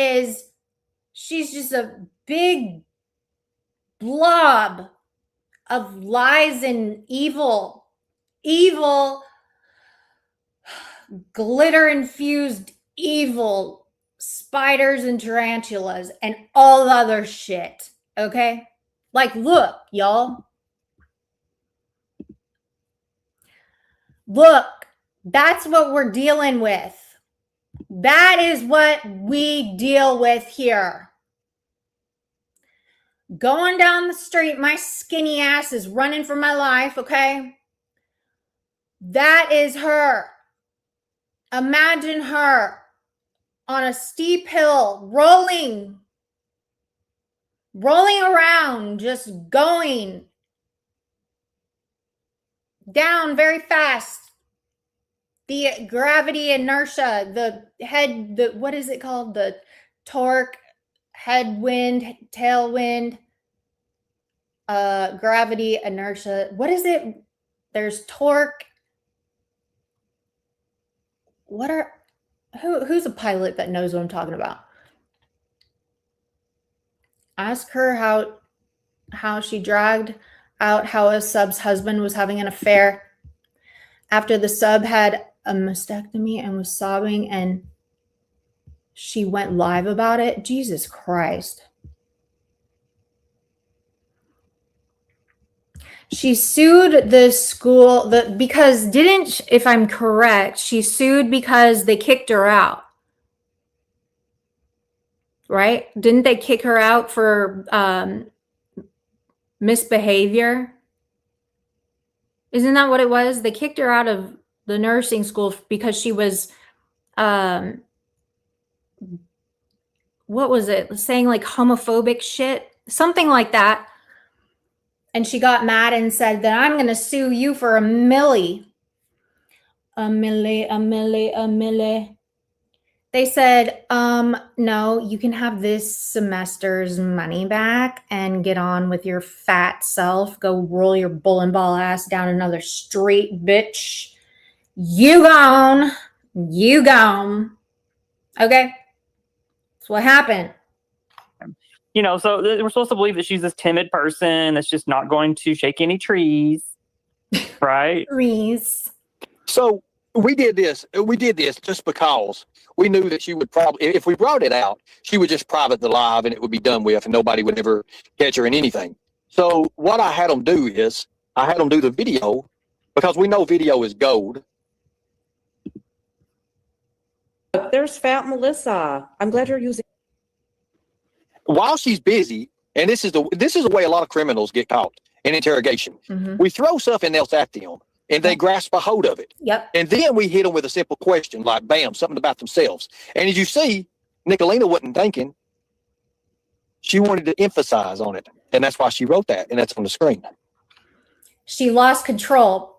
just a big blob of lies and evil glitter infused evil, spiders and tarantulas and all the other shit. Okay, like, look, y'all, look, that's what we're dealing with. That is what we deal with here. Going down the street, my skinny ass is running for my life, okay? That is her. Imagine her on a steep hill, rolling around, just going down very fast. The gravity inertia, what is it called? The torque, headwind, tailwind, gravity inertia. What is it? There's torque. Who's a pilot that knows what I'm talking about? Ask her how she dragged out how a sub's husband was having an affair after the sub had a mastectomy and was sobbing, and she went live about it. Jesus Christ. She sued the school because if I'm correct, she sued because they kicked her out. Right? Didn't they kick her out for misbehavior? Isn't that what it was? They kicked her out of the nursing school because she was, what was it? Saying like homophobic shit, something like that. And she got mad and said that I'm going to sue you for a milli. They said, no, you can have this semester's money back and get on with your fat self. Go roll your bowling ball ass down another street, bitch. You gone. Okay. That's what happened. You know, so we're supposed to believe that she's this timid person that's just not going to shake any trees, right? Trees. So we did this just because we knew that she would probably, if we brought it out, she would just private the live and it would be done with and nobody would ever catch her in anything. So what I had them do is I had them do the video because we know video is gold. There's Fat Melissa. I'm glad you're using. While she's busy, and this is the way a lot of criminals get caught in interrogation. Mm-hmm. We throw something else at them and they grasp a hold of it. Yep. And then we hit them with a simple question like, bam, something about themselves. And as you see, Nicolina wasn't thinking. She wanted to emphasize on it. And that's why she wrote that. And that's on the screen. She lost control.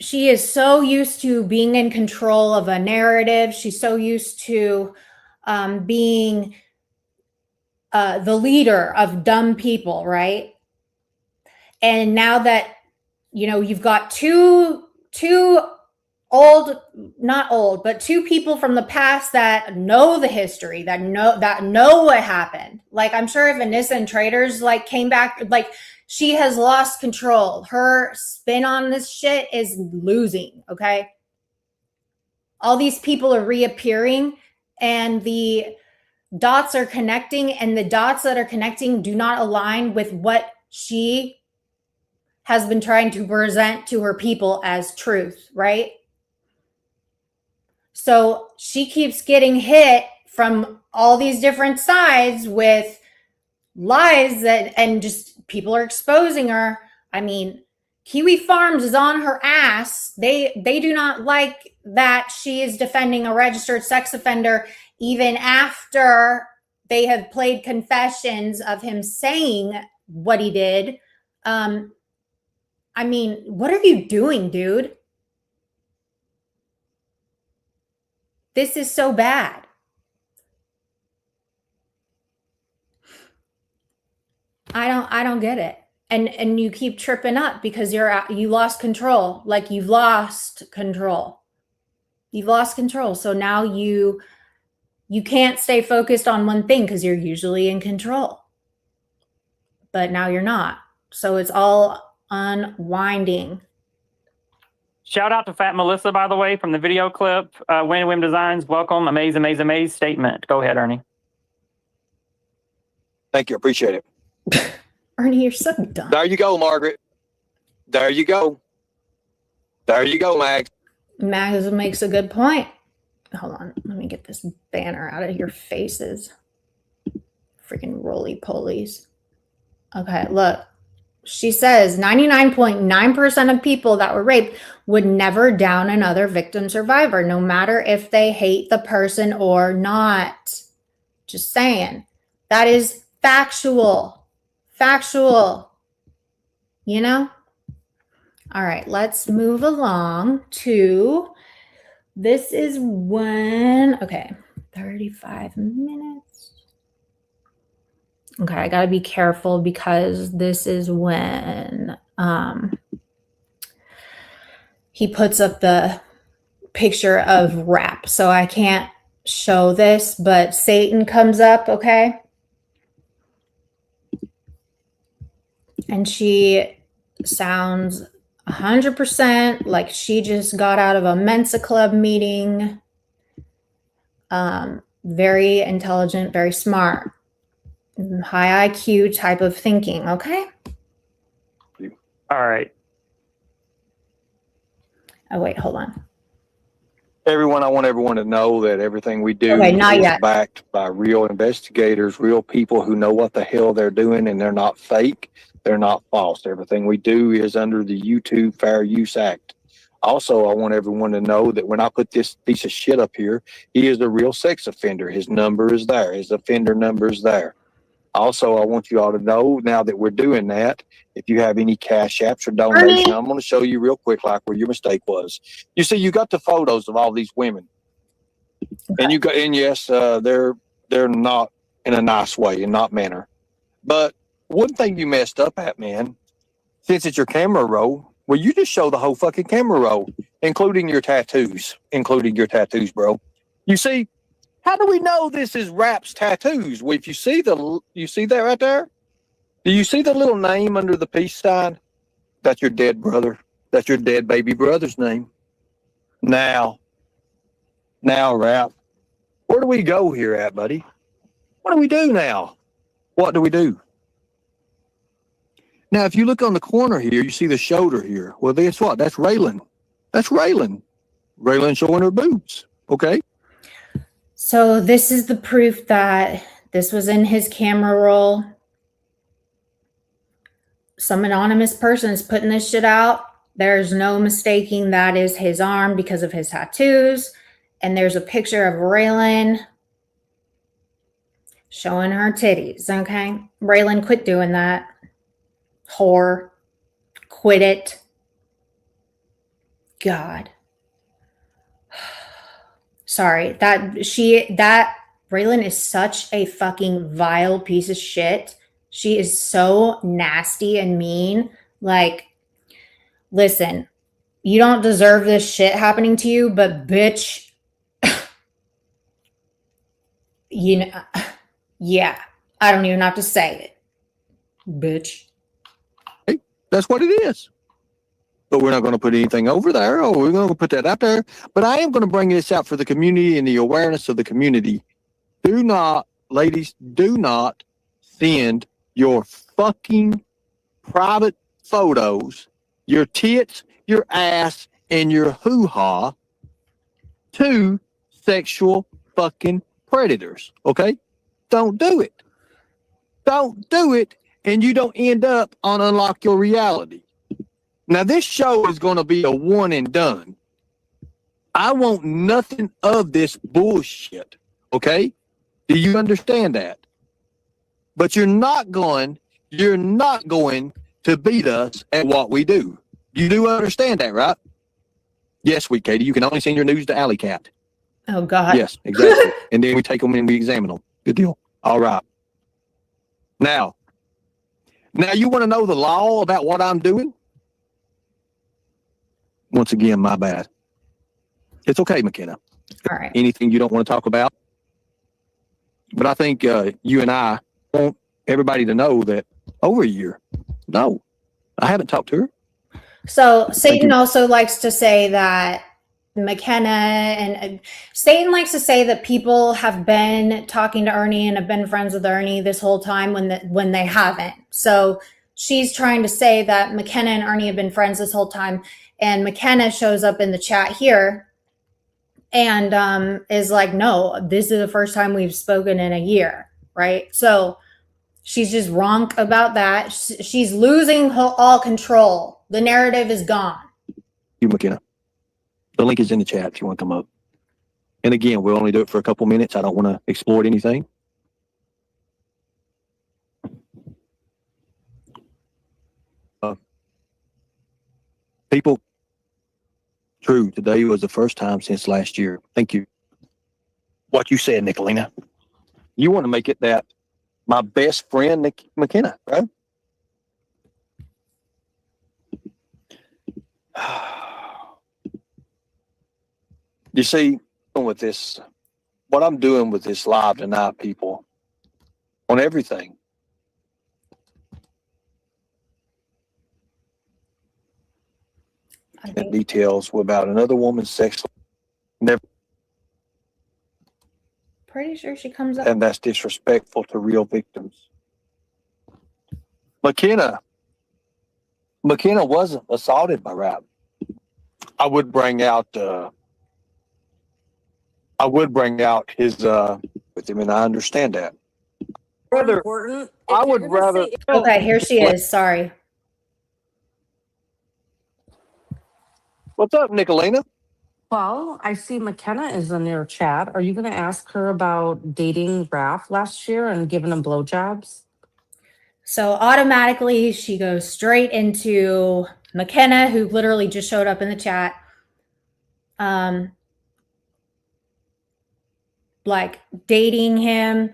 She is so used to being in control of a narrative. She's so used to being the leader of dumb people, right? And now that, you know, you've got two old, not old, but two people from the past that know the history, that know what happened. Like, I'm sure if Anissa Traders like came back, like, she has lost control. Her spin on this shit is losing, okay? All these people are reappearing and the dots are connecting, and the dots that are connecting do not align with what she has been trying to present to her people as truth, right? So she keeps getting hit from all these different sides with lies and just people are exposing her. I mean, Kiwi Farms is on her ass. They do not like that she is defending a registered sex offender even after they have played confessions of him saying what he did. I mean, what are you doing, dude? This is so bad. I don't get it. And you keep tripping up because you lost control. Like, you've lost control. You've lost control. So now you can't stay focused on one thing because you're usually in control. But now you're not. So it's all unwinding. Shout out to Fat Melissa, by the way, from the video clip. Win Designs, welcome. Amaze statement. Go ahead, Ernie. Thank you. Appreciate it. Ernie, you're so dumb. There you go, Margaret. There you go. There you go, Mags. Mags makes a good point. Hold on. Let me get this banner out of your faces. Freaking roly-polies. Okay, look. She says 99.9% of people that were raped would never down another victim survivor, no matter if they hate the person or not. Just saying. That is factual. Factual. You know? All right, let's move along to, this is when, okay, 35 minutes. Okay, I gotta be careful because this is when he puts up the picture of rap. So I can't show this, but Satan comes up, okay? And she sounds 100% like she just got out of a Mensa Club meeting. Very intelligent, very smart, high IQ type of thinking, okay? All right. Oh, wait, hold on. Everyone, I want everyone to know that everything we do Okay, not is yet. backed by real investigators, real people who know what the hell they're doing, and they're not fake. They're not false. Everything we do is under the YouTube Fair Use Act. Also, I want everyone to know that when I put this piece of shit up here, he is a real sex offender. His number is there. His offender number is there. Also, I want you all to know now that we're doing that, if you have any cash apps or donation, I'm going to show you real quick like where your mistake was. You see, you got the photos of all these women, and you got, and yes, they're not in a nice way and not manner. But one thing you messed up at, man, since it's your camera roll, well, you just show the whole fucking camera roll, including your tattoos, bro. You see, how do we know this is Rap's tattoos? Well, if you see that right there? Do you see the little name under the peace sign? That's your dead brother. That's your dead baby brother's name. Now, Rap, where do we go here at, buddy? What do we do now? What do we do? Now, if you look on the corner here, you see the shoulder here. Well, guess what? That's Raylyn. That's Raylyn. Raylyn showing her boobs. Okay. So this is the proof that this was in his camera roll. Some anonymous person is putting this shit out. There's no mistaking that is his arm because of his tattoos. And there's a picture of Raylyn showing her titties, okay? Raylyn, quit doing that. Whore. Quit it. God. Sorry, that Raylyn is such a fucking vile piece of shit. She is so nasty and mean. Like, listen, you don't deserve this shit happening to you, but bitch, you know, yeah, I don't even have to say it. Bitch. Hey, that's what it is. But we're not going to put anything over there, or we're going to put that out there. But I am going to bring this out for the community and the awareness of the community. Do not, ladies, do not send your fucking private photos, your tits, your ass, and your hoo-ha to sexual fucking predators, okay? Don't do it. Don't do it, and you don't end up on Unlock Your Reality. Now, this show is going to be a one and done. I want nothing of this bullshit, okay? Do you understand that? But you're not going to beat us at what we do. You do understand that, right? Yes, sweet Katie, you can only send your news to Alley Cat. Oh, God. Yes, exactly. And then we take them and we examine them. Good deal. All right. Now you want to know the law about what I'm doing? Once again, my bad. It's okay, McKenna. All right. Anything you don't want to talk about? But I think you and I want everybody to know that over a year. No, I haven't talked to her. So Satan also likes to say that McKenna and Satan likes to say that people have been talking to Ernie and have been friends with Ernie this whole time when they haven't. So she's trying to say that McKenna and Ernie have been friends this whole time. And McKenna shows up in the chat here and is like, no, this is the first time we've spoken in a year, right? So She's just wrong about that. She's losing all control. The narrative is gone. You, McKenna. The link is in the chat if you want to come up. And again, we'll only do it for a couple minutes. I don't want to exploit anything. People, true, today was the first time since last year. Thank you. What you said, Nicolina. You want to make it that my best friend, McKenna, right? You see, with this, what I'm doing with this live tonight, people, on everything. And details about another woman's sex. Never. Pretty sure she comes up. And that's disrespectful to real victims. McKenna wasn't assaulted by Rap. I would bring out his with him, and I understand that. Rather important. I would rather. Okay, here she is. Sorry. What's up, Nicolina? Well, I see McKenna is in your chat. Are you going to ask her about dating Raph last year and giving him blowjobs? So automatically she goes straight into McKenna, who literally just showed up in the chat. Like dating him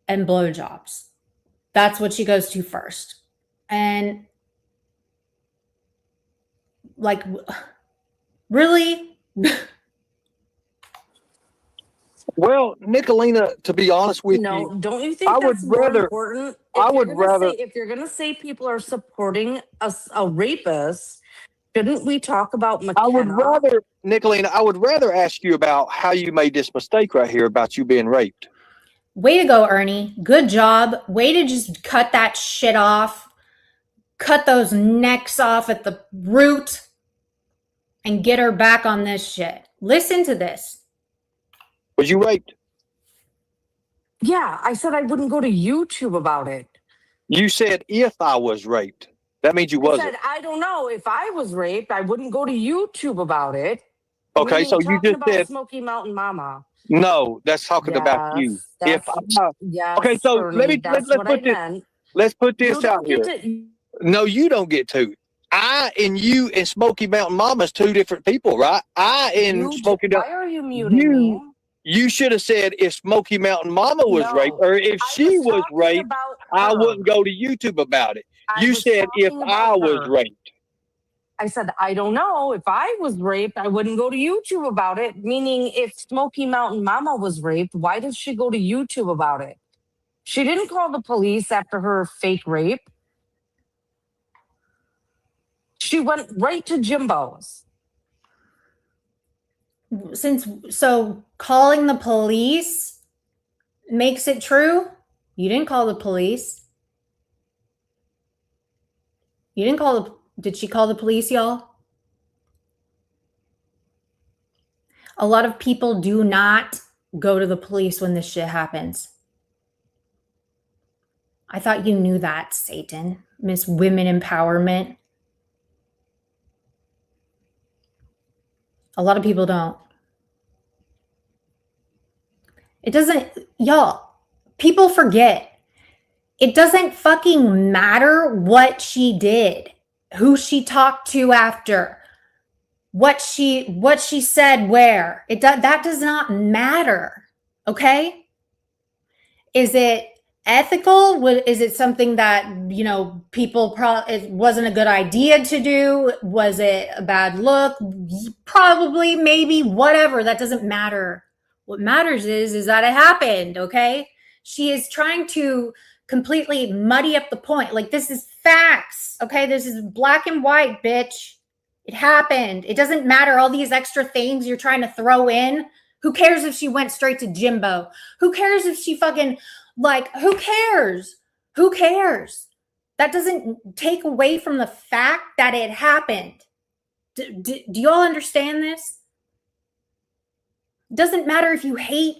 and blowjobs. That's what she goes to first. And like, really? Well, Nicolina, to be honest with you, don't you think I that's would rather, important? If you're going to say people are supporting a rapist, shouldn't we talk about McKenna? Nicolina, I would rather ask you about how you made this mistake right here about you being raped. Way to go, Ernie. Good job. Way to just cut that shit off. Cut those necks off at the root and get her back on this shit. Listen to this. Was you raped? Yeah, I said I wouldn't go to YouTube about it. You said if I was raped. That means you wasn't. I said, I don't know. If I was raped, I wouldn't go to YouTube about it. Okay, so you just said Smoky Mountain Mama. No, that's talking about you. Yes, okay, so Ernie, let's put this out here. No, you don't get to. I and you and Smoky Mountain Mama is two different people, right? Smoky Mountain. Why are you muting me? You should have said if Smoky Mountain Mama was raped, or if she was raped, I wouldn't go to YouTube about it. You said if I was raped. I said, I don't know. If I was raped, I wouldn't go to YouTube about it. Meaning, if Smoky Mountain Mama was raped, why did she go to YouTube about it? She didn't call the police after her fake rape. She went right to Jimbo's. So calling the police makes it true? You didn't call the police. You didn't call did she call the police, y'all? A lot of people do not go to the police when this shit happens. I thought you knew that, Satan. Miss Women Empowerment. A lot of people don't. It doesn't, y'all, people forget. It doesn't fucking matter what she did, who she talked to after, what she said where. That does not matter, okay? Is it ethical? Is it something that, people it wasn't a good idea to do? Was it a bad look? Probably, maybe, whatever. That doesn't matter. What matters is that it happened, okay? She is trying to completely muddy up the point. Like, this is facts, okay? This is black and white, bitch. It happened. It doesn't matter all these extra things you're trying to throw in. Who cares if she went straight to Jimbo? Who cares if she fucking, who cares? Who cares? That doesn't take away from the fact that it happened. Do you all understand this? Doesn't matter if you hate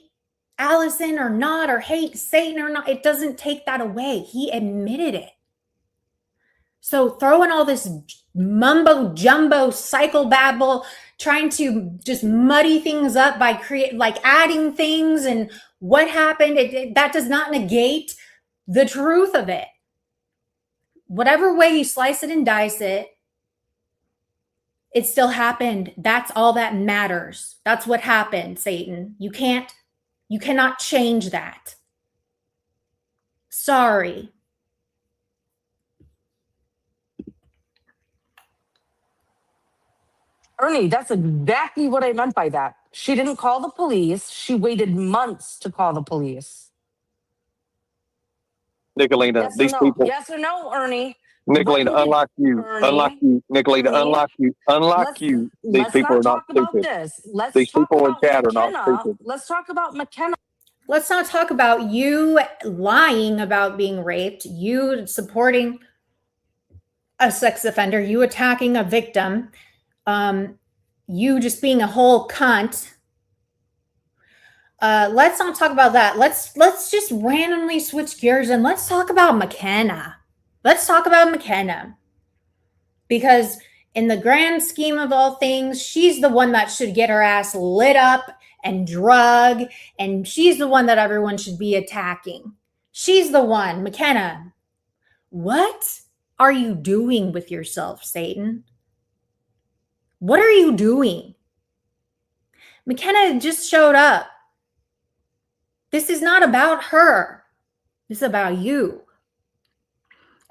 Allison or not, or hate Satan or not, it doesn't take that away. He admitted it. So throwing all this mumbo jumbo psychobabble, trying to just muddy things up by adding things and what happened, that does not negate the truth of it. Whatever way you slice it and dice it, it still happened. That's all that matters. That's what happened, Satan. You cannot change that. Sorry. Ernie, that's exactly what I meant by that. She didn't call the police. She waited months to call the police. Nicolina, Yes or these no? people, Yes or no, Ernie? Nicolina, unlike you, Nicolina, Ernie, unlike you, these let's people are not not talk about stupid. this. Let's These talk people in about chat are not McKenna. stupid. Let's talk about McKenna. Let's not talk about you lying about being raped, you supporting a sex offender, you attacking a victim, you just being a whole cunt. Let's not talk about that. Let's just randomly switch gears and let's talk about McKenna. Let's talk about McKenna. Because in the grand scheme of all things, she's the one that should get her ass lit up and drug, and she's the one that everyone should be attacking. She's the one. McKenna, what are you doing with yourself, Satan? What are you doing? McKenna just showed up. This is not about her. This is about you.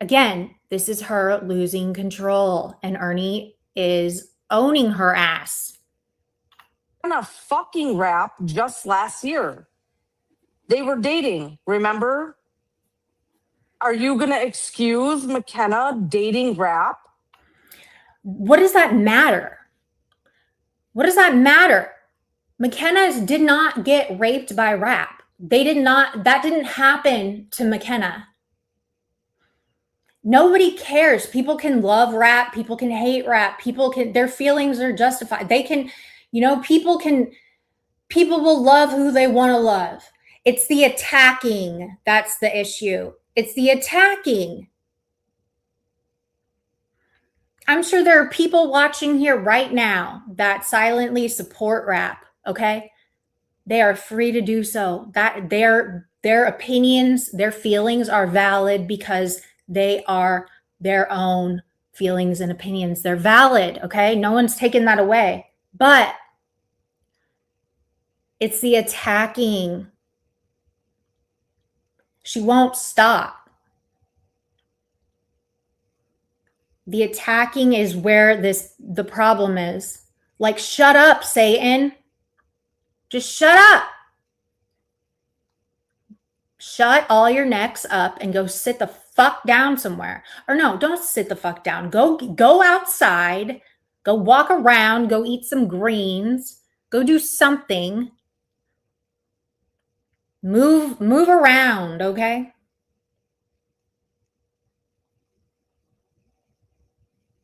Again, this is her losing control, and Ernie is owning her ass. On a fucking rap just last year. They were dating, remember? Are you going to excuse McKenna dating rap? What does that matter? What does that matter? McKenna did not get raped by rap. That didn't happen to McKenna. Nobody cares. People can love rap. People can hate rap. Their feelings are justified. They can, people will love who they want to love. It's the attacking. That's the issue. It's the attacking. I'm sure there are people watching here right now that silently support rap. Okay. They are free to do so. That their opinions, their feelings are valid because they are their own feelings and opinions. They're valid, okay? No one's taking that away. But it's the attacking. She won't stop. The attacking is where the problem is. Like, shut up, Satan. Just shut up. Shut all your necks up and go sit the fuck down somewhere. Or no, don't sit the fuck down. Go outside. Go walk around. Go eat some greens. Go do something. Move around, okay?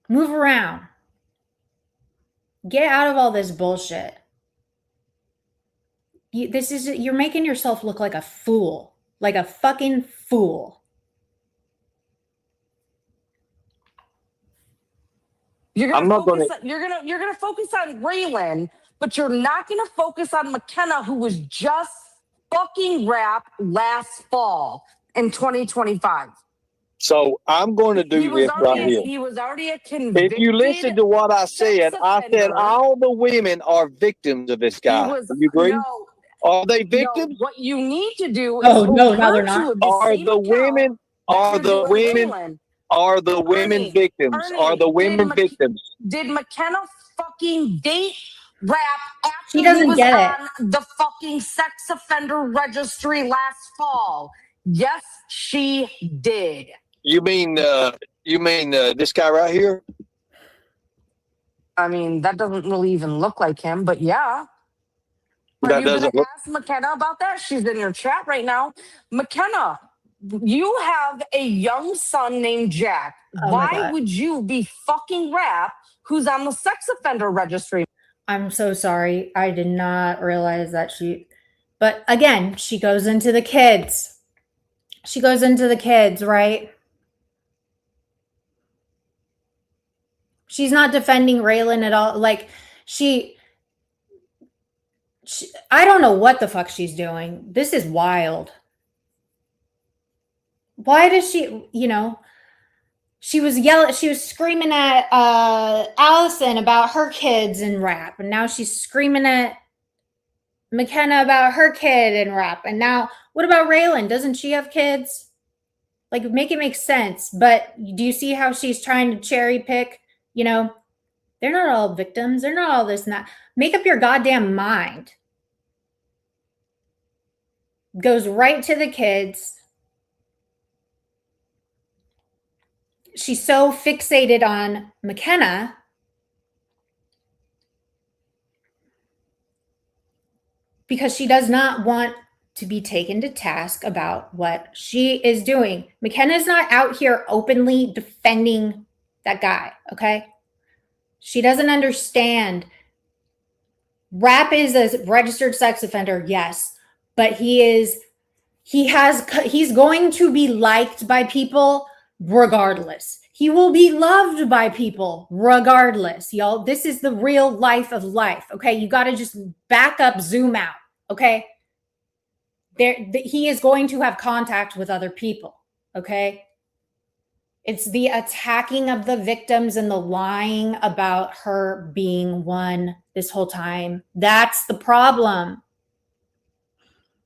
Move around. Get out of all this bullshit. You're making yourself look like a fool. Like a fucking fool. You're gonna focus on Raylyn, but you're not gonna focus on McKenna, who was just fucking rap last fall in 2025. So I'm going to do this right here. He was already a convicted. If you listen to what I said all the women are victims of this guy. Do you agree? No, are they victims? No, what you need to do is no, they're not. Are the women victims? Ernie, are the women victims? Did McKenna fucking date rap after She doesn't he was get on the fucking sex offender registry last fall? Yes, she did. You mean this guy right here? I mean, that doesn't really even look like him, but yeah. Are you going to ask McKenna about that? She's in your chat right now. McKenna, you have a young son named Jack. Why would you be fucking rap who's on the sex offender registry? I'm so sorry. I did not realize that But again, she goes into the kids. She goes into the kids, right? She's not defending Raylyn at all. Like, she I don't know what the fuck she's doing. This is wild. Why does she, she was screaming at Allison about her kids in rap, and now she's screaming at McKenna about her kid in rap. And now, what about Raylyn? Doesn't she have kids? Like, make it make sense. But do you see how she's trying to cherry pick? They're not all victims. They're not all this and that. Make up your goddamn mind. Goes right to the kids. She's so fixated on McKenna because she does not want to be taken to task about what she is doing. McKenna's not out here openly defending that guy, okay? She doesn't understand. Rap is a registered sex offender, yes, but he's going to be liked by people regardless. He will be loved by people regardless, y'all. This is the real life of life, okay? You got to just back up, zoom out, okay? He is going to have contact with other people, okay? It's the attacking of the victims and the lying about her being one this whole time. That's the problem.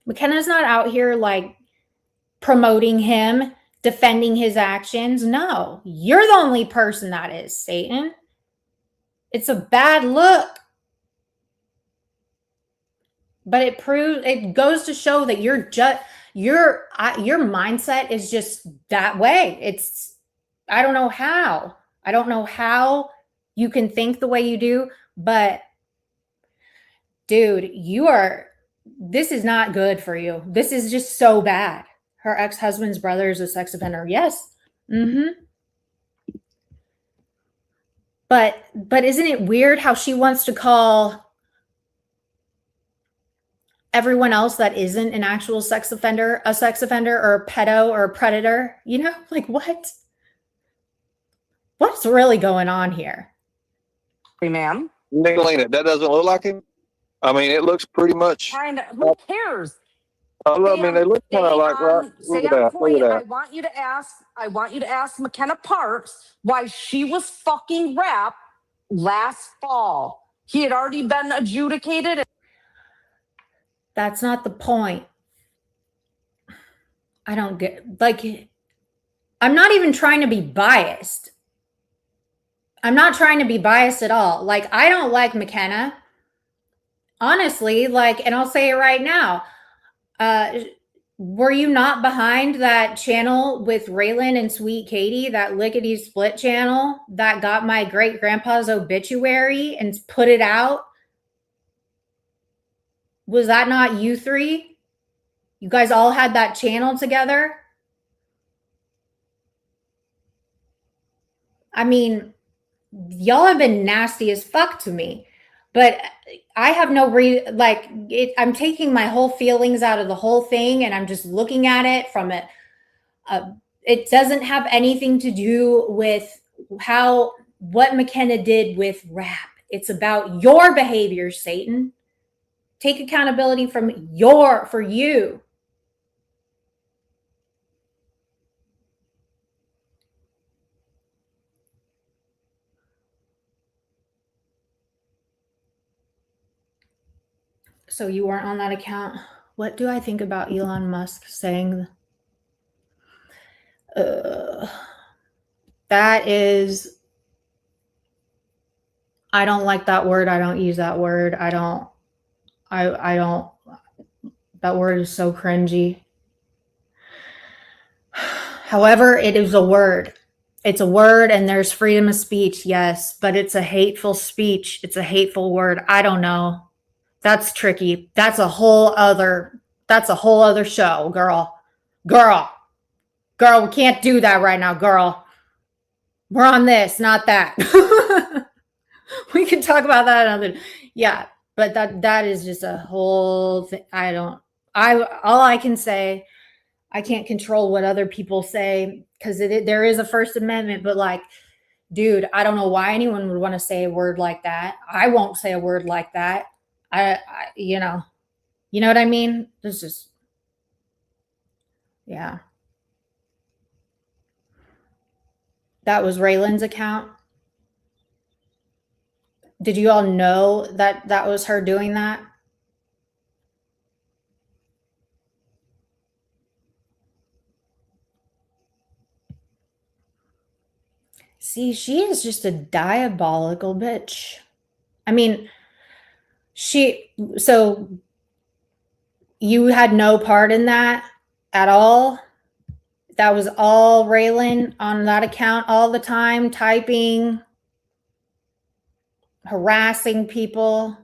McKenna's not out here like promoting him, defending his actions. No, you're the only person that is, Satan. It's a bad look. But it goes to show that your mindset is just that way. I don't know how. I don't know how you can think the way you do, but dude, this is not good for you. This is just so bad. Her ex-husband's brother is a sex offender. Yes. Mm-hmm. But isn't it weird how she wants to call everyone else that isn't an actual sex offender a sex offender or a pedo or a predator? Like what? What's really going on here? Hey, ma'am. Nicolina, that doesn't look like him. I mean, it looks pretty much. Who cares? I mean, they look kind of like right. Look at that. Look at I that. want you to ask McKenna Parks why she was fucking rap last fall. He had already been adjudicated. That's not the point. I don't get, I'm not even trying to be biased. I'm not trying to be biased at all. Like, I don't like McKenna. Honestly, and I'll say it right now. Were you not behind that channel with Raylyn and Sweet Katie, that lickety split channel that got my great grandpa's obituary and put it out? Was that not you three? You guys all had that channel together? I mean, y'all have been nasty as fuck to me, but I have no reason. I'm taking my whole feelings out of the whole thing, and I'm just looking at it from it. It doesn't have anything to do with what McKenna did with rap. It's about your behavior, Satan. Take accountability for you. So you weren't on that account. What do I think about Elon Musk saying? That is, I don't like that word. I don't use that word. I don't, that word is so cringy. However, it is a word. It's a word, and there's freedom of speech, yes, but it's a hateful speech. It's a hateful word. I don't know. That's tricky. That's a whole other show, girl. Girl, we can't do that right now, girl. We're on this, not that. We can talk about that another. Yeah. But that is just a whole thing. All I can say, I can't control what other people say because there is a First Amendment, but like, dude, I don't know why anyone would want to say a word like that. I won't say a word like that. You know what I mean? This is, yeah. That was Raylyn's account. Did you all know that that was her doing that? See, she is just a diabolical bitch. I mean, so you had no part in that at all? That was all Raylyn on that account all the time, typing, harassing people.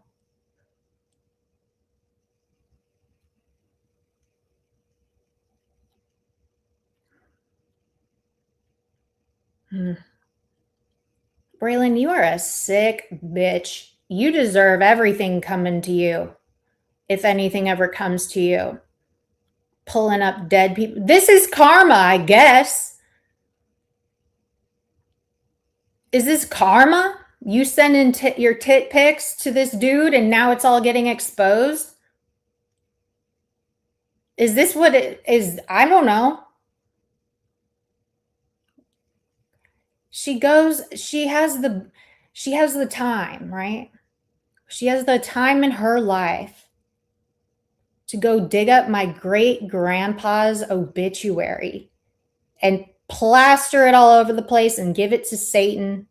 Raylyn, you are a sick bitch. You deserve everything coming to you, if anything ever comes to you. Pulling up dead people. This is karma, I guess. Is this karma? You sending your tit pics to this dude and now it's all getting exposed? Is this what it is? I don't know. She has the time, right? She has the time in her life to go dig up my great grandpa's obituary and plaster it all over the place and give it to Satan.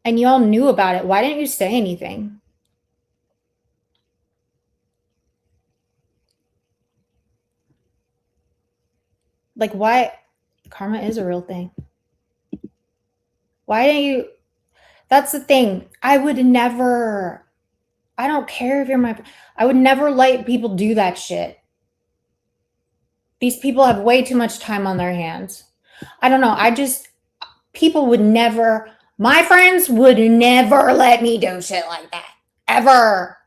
And y'all knew about it. Why didn't you say anything? Like, why? Karma is a real thing. Why didn't you? That's the thing. I would never, I don't care if you're I would never let people do that shit. These people have way too much time on their hands. I don't know. People would never, my friends would never let me do shit like that. Ever.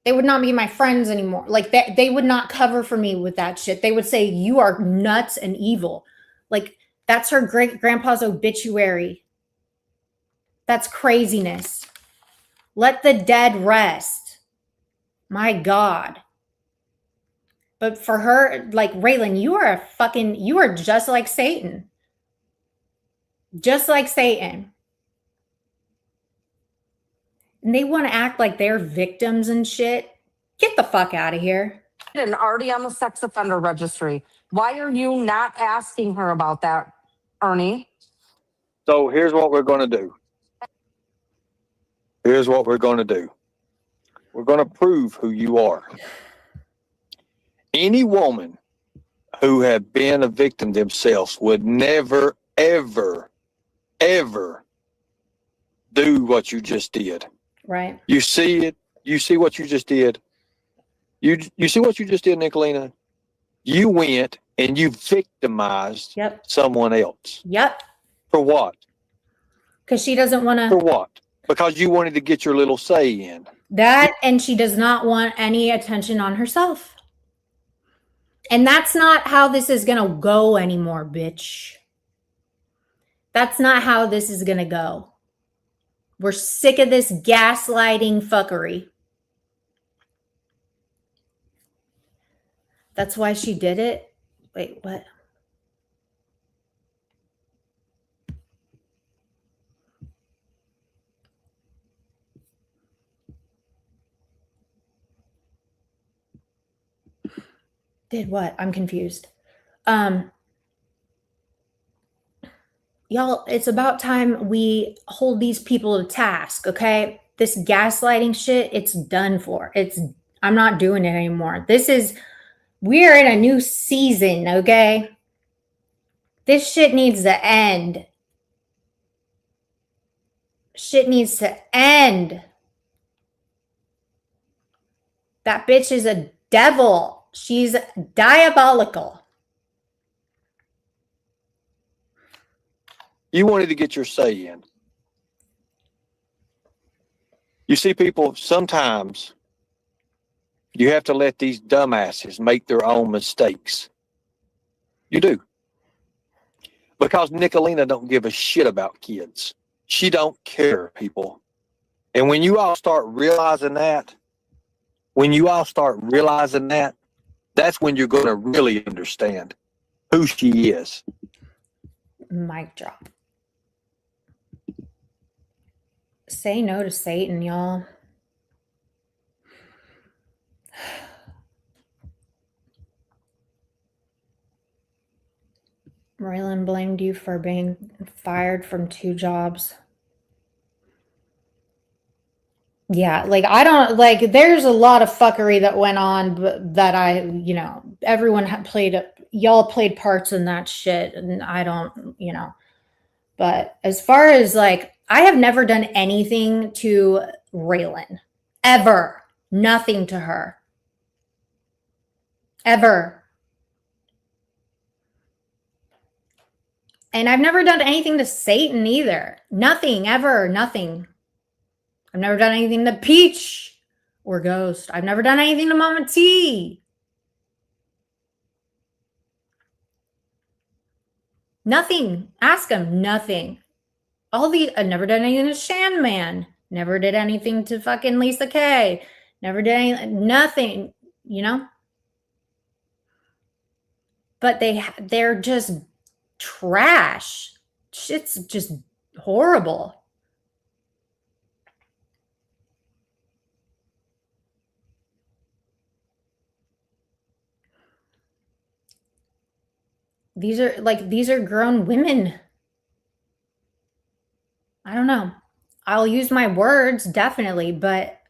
They would not be my friends anymore. Like they would not cover for me with that shit. They would say, you are nuts and evil. Like, that's her great grandpa's obituary. That's craziness. Let the dead rest. My God. But for her, like, Raylyn, you are just like Satan. Just like Satan. And they want to act like they're victims and shit. Get the fuck out of here. And already on the sex offender registry. Why are you not asking her about that, Ernie? So here's what we're going to do. Here's what we're going to do. We're going to prove who you are. Any woman who had been a victim themselves would never, ever, ever do what you just did. Right. You see it. You see what you just did. You see what you just did, Nicolina? You went and you victimized someone else. Yep. For what? Because she doesn't want to. For what? Because you wanted to get your little say in. That, and she does not want any attention on herself. And that's not how this is going to go anymore, bitch. That's not how this is going to go. We're sick of this gaslighting fuckery. That's why she did it. Wait, what? Did what? I'm confused. Y'all, it's about time we hold these people to task, okay? This gaslighting shit, it's done for. I'm not doing it anymore. We're in a new season, okay? This shit needs to end. Shit needs to end. That bitch is a devil. She's diabolical. You wanted to get your say in. You see, people, sometimes you have to let these dumbasses make their own mistakes. You do. Because Nicolina don't give a shit about kids. She don't care, people. And when you all start realizing that, that's when you're going to really understand who she is. Mic drop. Say no to Satan, y'all. Raylyn blamed you for being fired from 2 jobs. Yeah, like I don't like there's a lot of fuckery that went on that everyone y'all played parts in that shit, and I don't, but as far as like I have never done anything to Raylyn ever. Nothing to her. Ever. And I've never done anything to Satan either. Nothing, ever, nothing. I've never done anything to Peach or Ghost. I've never done anything to Mama T. Nothing. Ask him. Nothing. I've never done anything to Shan Man. Never did anything to fucking Lisa K. Never did anything. Nothing. But they're just trash. Shit's just horrible. These are grown women. I don't know. I'll use my words, definitely, but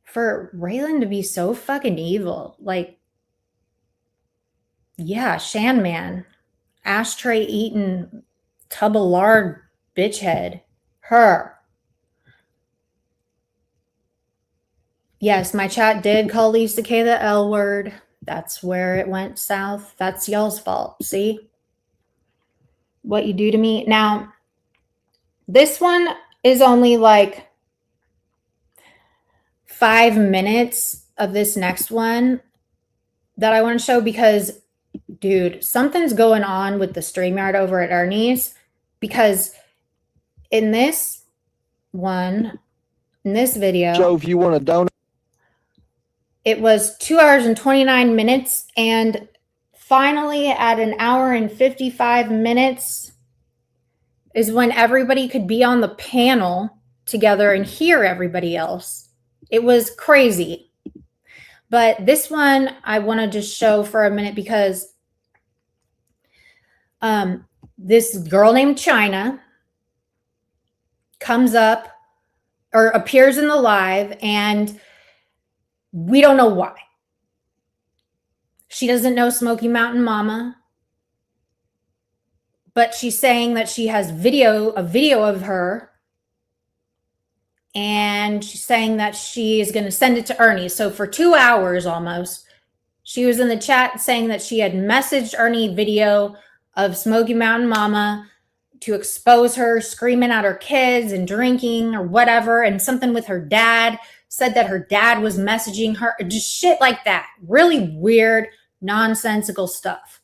for Raylyn to be so fucking evil, like, yeah, Shan Man, ashtray eating, tub of lard, bitch head, her. Yes, my chat did call Lisa K the L word. That's where it went south. That's y'all's fault. See what you do to me. Now, this one is only like 5 minutes of this next one that I want to show because, dude, something's going on with the StreamYard over at Ernie's, because in this video, Joe, if you want to donate. It was 2 hours and 29 minutes, and finally at 1 hour and 55 minutes is when everybody could be on the panel together and hear everybody else. It was crazy. But this one I want to just show for a minute because this girl named Chynna comes up or appears in the live, and we don't know why. She doesn't know Smoky Mountain Mama, but she's saying that she has a video of her, and she's saying that she is going to send it to Ernie. So for 2 hours almost, she was in the chat saying that she had messaged Ernie video of Smoky Mountain Mama to expose her screaming at her kids and drinking or whatever, and something with her dad. Said that her dad was messaging her, just shit like that. Really weird, nonsensical stuff.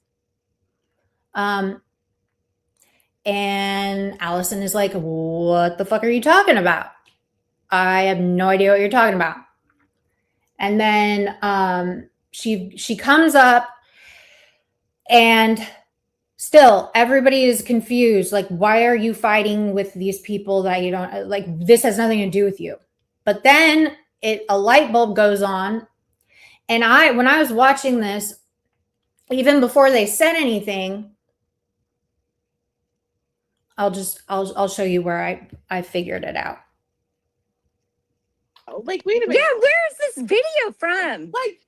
And Allison is like, what the fuck are you talking about? I have no idea what you're talking about. And then she comes up, and still everybody is confused. Like, why are you fighting with these people that you don't like? This has nothing to do with you. But then a light bulb goes on. And when I was watching this, even before they said anything, I'll show you where I figured it out. Like, wait a minute. Yeah, where is this video from? Like,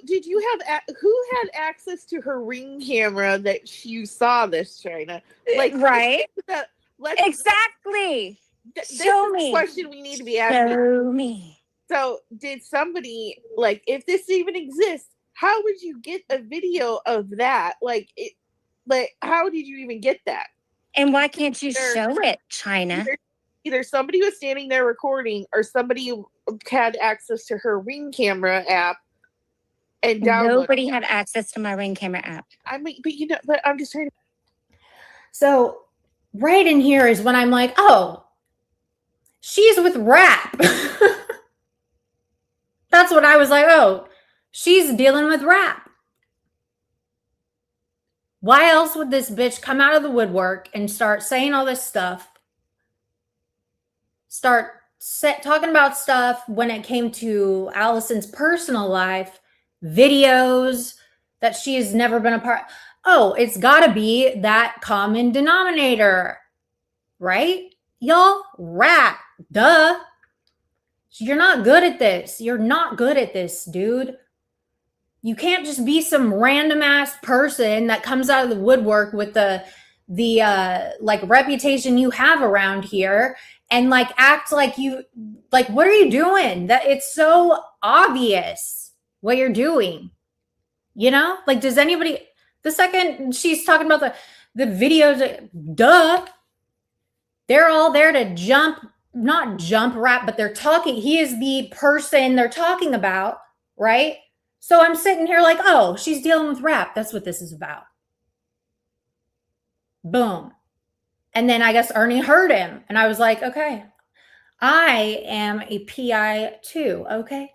did you have, who had access to her Ring camera that you saw this, Chynna? Like, right? Show Exactly. me. This is the question we need to be asking. Show me. So, did somebody, like, if this even exists, how would you get a video of that? Like, how did you even get that? And why can't you show it, Chynna? either somebody was standing there recording or somebody had access to her Ring camera app and downloaded. Nobody had access to my Ring camera app. I mean, but I'm just trying to. So right in here is when I'm like, oh, she's with rap. That's what I was like, oh, she's dealing with rap. Why else would this bitch come out of the woodwork and start saying all this stuff? Talking about stuff when it came to Allison's personal life, videos that she has never been a part. Oh, it's got to be that common denominator, right? Y'all, rap, duh. You're not good at this. You're not good at this, dude. You can't just be some random ass person that comes out of the woodwork with the like reputation you have around here and like act like you like, what are you doing? That it's so obvious what you're doing. You know, like, does anybody, the second she's talking about the videos, duh, they're all there to not jump rap, but they're talking. He is the person they're talking about, right? So I'm sitting here like, oh, she's dealing with rap. That's what this is about. Boom. And then I guess Ernie heard him. And I was like, okay, I am a PI too, okay?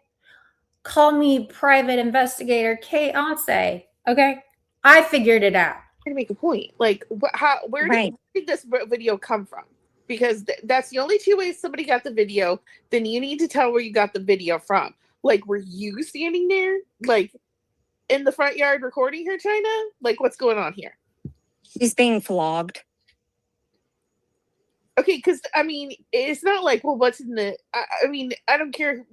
Call me private investigator Kay-once, okay? I figured it out. To make a point, like, where did this video come from? Because that's the only two ways somebody got the video. Then you need to tell where you got the video from. Like, were you standing there, like, in the front yard recording her, Chynna? Like, what's going on here? She's being flogged. Okay, because, I mean, it's not like, well, what's in the... I mean, I don't care.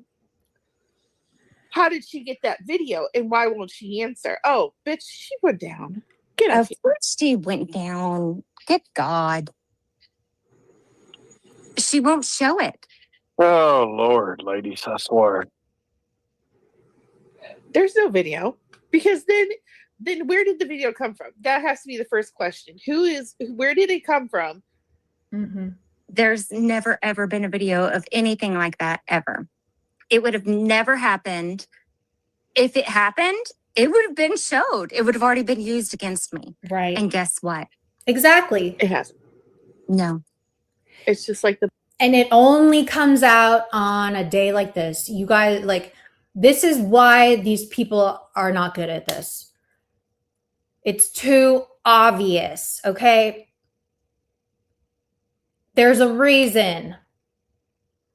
How did she get that video, and why won't she answer? Oh, bitch, she went down. Get up. Of course she went down. Good God. She won't show it. Oh, Lord, ladies, I swear. There's no video, because then where did the video come from? That has to be the first question. Where did it come from? Mm-hmm. There's never, ever been a video of anything like that, ever. It would have never happened. If it happened, it would have been showed. It would have already been used against me. Right. And guess what? Exactly. It hasn't. No. It's just like and it only comes out on a day like this. You guys, like, this is why these people are not good at this. It's too obvious, okay? There's a reason.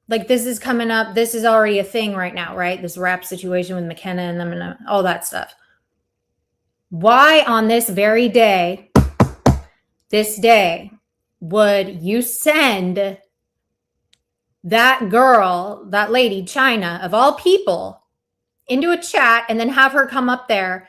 Like, this is coming up. This is already a thing right now, right? This rap situation with McKenna and them and all that stuff. Why on this very day, this day, would you send that girl, that lady, Chynna, of all people, into a chat and then have her come up there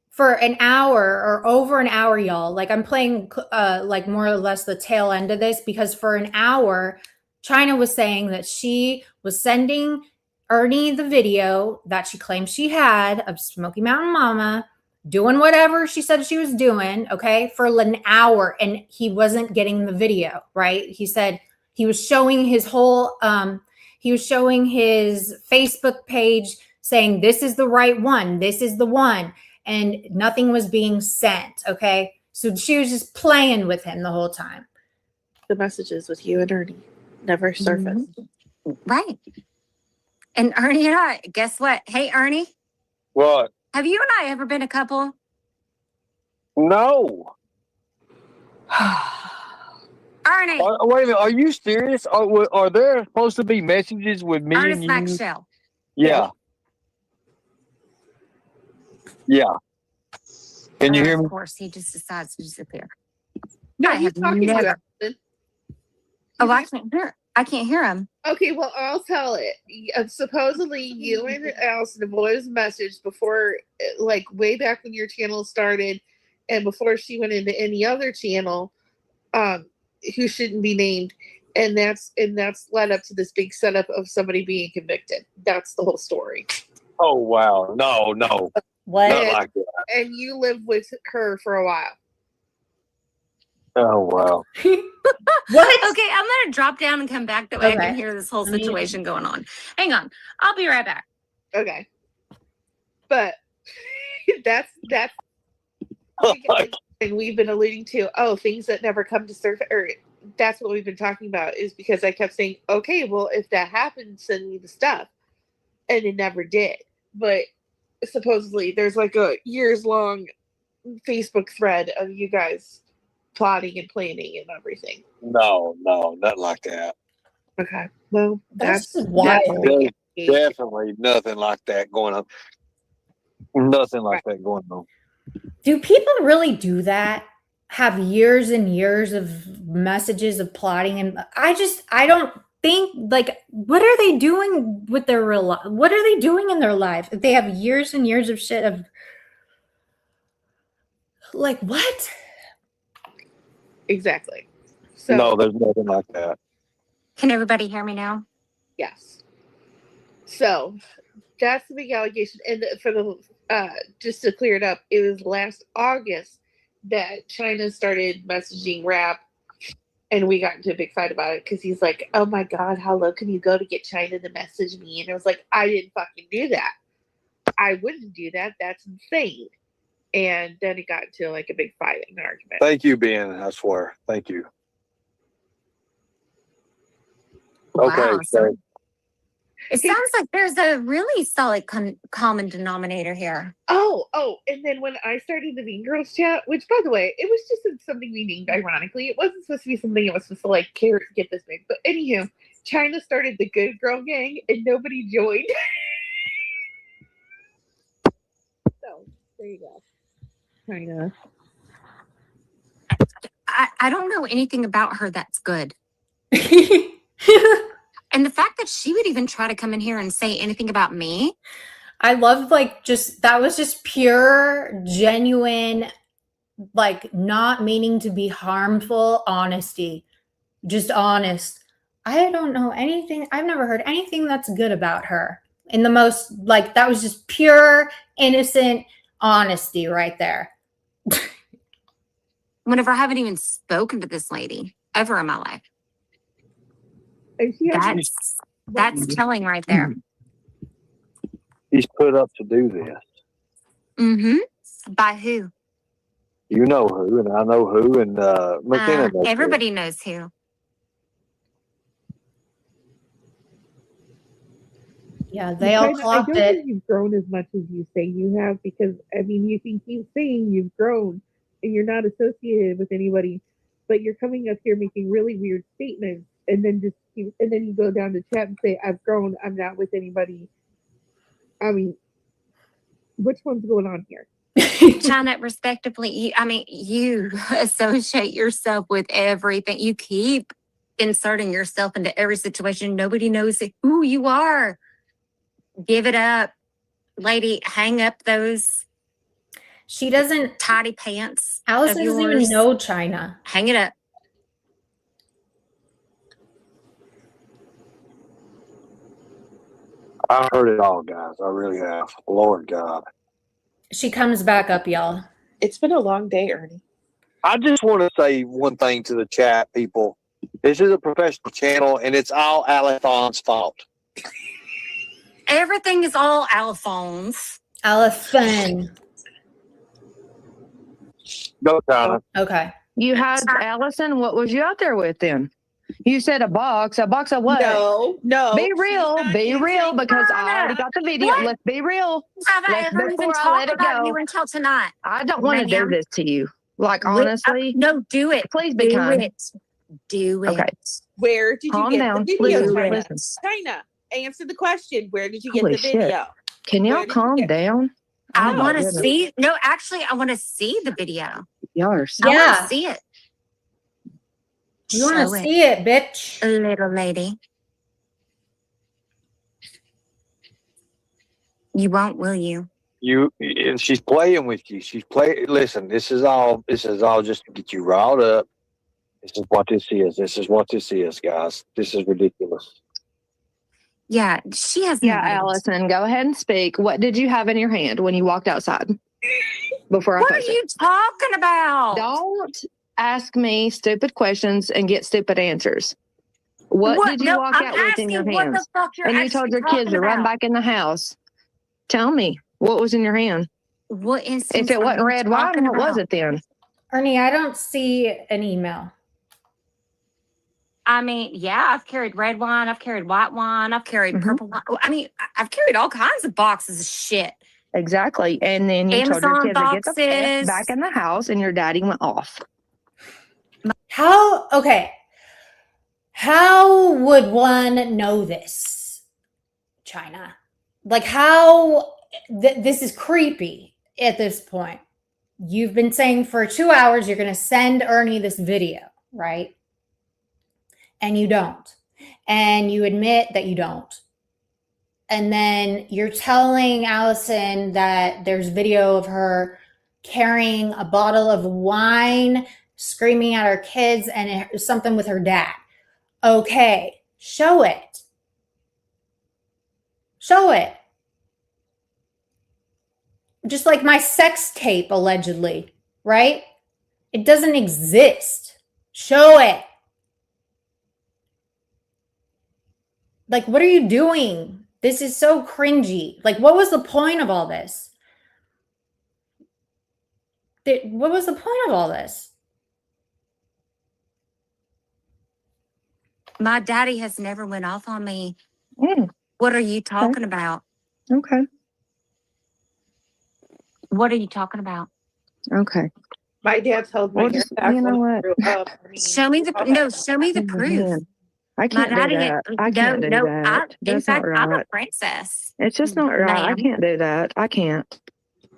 for an hour or over an hour, y'all? Like, I'm playing like more or less the tail end of this, because for an hour, Chynna was saying that she was sending Ernie the video that she claimed she had of Smoky Mountain Mama doing whatever she said she was doing, okay, for an hour, and he wasn't getting the video, right? He said he was showing his whole, he was showing his Facebook page saying, this is the right one, this is the one, and nothing was being sent, okay? So she was just playing with him the whole time. the messages with you and Ernie never surfaced. Mm-hmm. Right. And Ernie and I, guess what? Hey, Ernie. What? Have you and I ever been a couple? No. Ernie. Wait a minute. Are you serious? Are there supposed to be messages with me Ernest and you? Maxwell. Yeah. Yeah. Can you hear me? Of course, he just decides to disappear. No, I he's have talking never- to you. Oh, I can't hear. I can't hear him. Okay, well, I'll tell it. Supposedly, you and Allison have always messaged before, like way back when your channel started, and before she went into any other channel, who shouldn't be named, and that's led up to this big setup of somebody being convicted. That's the whole story. Oh wow! No. What? Not like that. And you lived with her for a while. Oh wow. What? Okay, I'm gonna drop down and come back that way I Okay. can hear this whole situation going on. Hang on. I'll be right back. Okay. But that's and we've been alluding to, things that never come to surface, or that's what we've been talking about, is because I kept saying, okay, well, if that happens, send me the stuff. And it never did. But supposedly there's like a years-long Facebook thread of you guys plotting and planning and everything. No, nothing like that. Okay. Well, That's that's wild. Definitely nothing like that going on. Nothing like that going on. Do people really do that? Have years and years of messages of plotting? And I don't think, like, what are they doing with their real life? What are they doing in their life? If they have years and years of shit of, like, what? Exactly. So, No, there's nothing like that. Can everybody hear me now? yes. So that's the big allegation. And for the just to clear it up, it was last August that Chynna started messaging Rap, and we got into a big fight about it because he's like, "Oh my God, how low can you go to get Chynna to message me?" And I was like, "I didn't fucking do that. I wouldn't do that. That's insane." And then it got into like a big fight and argument. Thank you, Ben. I swear. Thank you. Okay. Wow, So it sounds like there's a really solid common denominator here. Oh, and then when I started the Mean Girls chat, which, by the way, it was just something we named ironically. It wasn't supposed to be something that was supposed to, like, get this big. But anywho, Chynna started the Good Girl Gang, and nobody joined. So, there you go. Chynna. I don't know anything about her that's good. And the fact that she would even try to come in here and say anything about me. I love, like, just, that was just pure, genuine, like, not meaning to be harmful honesty. Just honest. I don't know anything. I've never heard anything that's good about her. In the most, like, that was just pure, innocent honesty right there. Whenever I haven't even spoken to this lady ever in my life. And she That's telling right there. he's put up to do this. Mm-hmm. By who? You know who, and I know who, and McKenna knows everybody knows who. Yeah, they all clocked I don't it. think you've grown as much as you say you have, because, I mean, you can keep saying you've grown and you're not associated with anybody, but you're coming up here making really weird statements, and then you go down to chat and say, "I've grown. I'm not with anybody." I mean, which one's going on here? Chynna, respectively, you associate yourself with everything. You keep inserting yourself into every situation. Nobody knows who you are. Give it up. Lady, hang up those. She doesn't. Tidy pants. Alice doesn't even know Chynna. Hang it up. I heard it all, guys. I really have. Lord God. She comes back up, y'all. It's been a long day, Ernie. I just want to say one thing to the chat, people. This is a professional channel, and it's all Alethon's fault. Everything is all Alphonse. Alethon. Go, Chynna. Okay. You had Allison. What was you out there with then? You said a box. A box of what? No. Be real, because I already got the video. What? Let's be real. Have I ever even before I talked let it about go. you until tonight? I don't want to do Ma'am. this to you. Like, honestly, No, do it. please be Do kind. it. Do it. Okay. Where did you Calm get down. the video, Listen, Chynna? listen. Chynna, answer the question. Where did you get Holy the video? Can Where y'all did you calm get- down? I Oh, my want to goodness. see. No, actually, I want to see the video. Y'all are so I want Yeah. to see it. You want Show to see it, bitch? little lady. You won't, will you? And she's playing with you. Listen, this is all just to get you riled up. This is what this is, guys. This is ridiculous. Yeah, she has. Yeah, Allison, go ahead and speak. What did you have in your hand when you walked outside? Before I What are posted? you talking about? Don't ask me stupid questions and get stupid answers. What did you No, walk I'm out with in your asking what the hands? fuck you're And you told actually your kids talking to run about. back in the house. Tell me, what was in your hand? What instance If it are wasn't you red wine, talking what was about? it then? Ernie, I don't see an email. I mean, yeah, I've carried red wine, I've carried white wine, I've carried Mhm. purple wine. I mean, I've carried all kinds of boxes of shit. Exactly. And then you told your Amazon kids to get the F boxes. back in the house, and your daddy went off. How would one know this, Chynna? Like, how this is creepy at this point. You've been saying for 2 hours you're going to send Ernie this video, right? And you don't. And you admit that you don't. And then you're telling Allison that there's video of her carrying a bottle of wine, screaming at her kids, and something with her dad. Okay, show it. Show it. Just like my sex tape, allegedly, right? It doesn't exist. Show it. Like, what are you doing? This is so cringy. Like, what was the point of all this? What was the point of all this? My daddy has never went off on me. Mm, What are you talking about? okay. What are you talking about? Okay. My dad's held my Well, hair just, back you know when I what? grew up. I mean, Show me the show me the proof. Man, I My can't do daddy, that. I can't do that. in That's not fact, I'm a right. princess. It's just not right. I Ma'am. can't do that. I can't.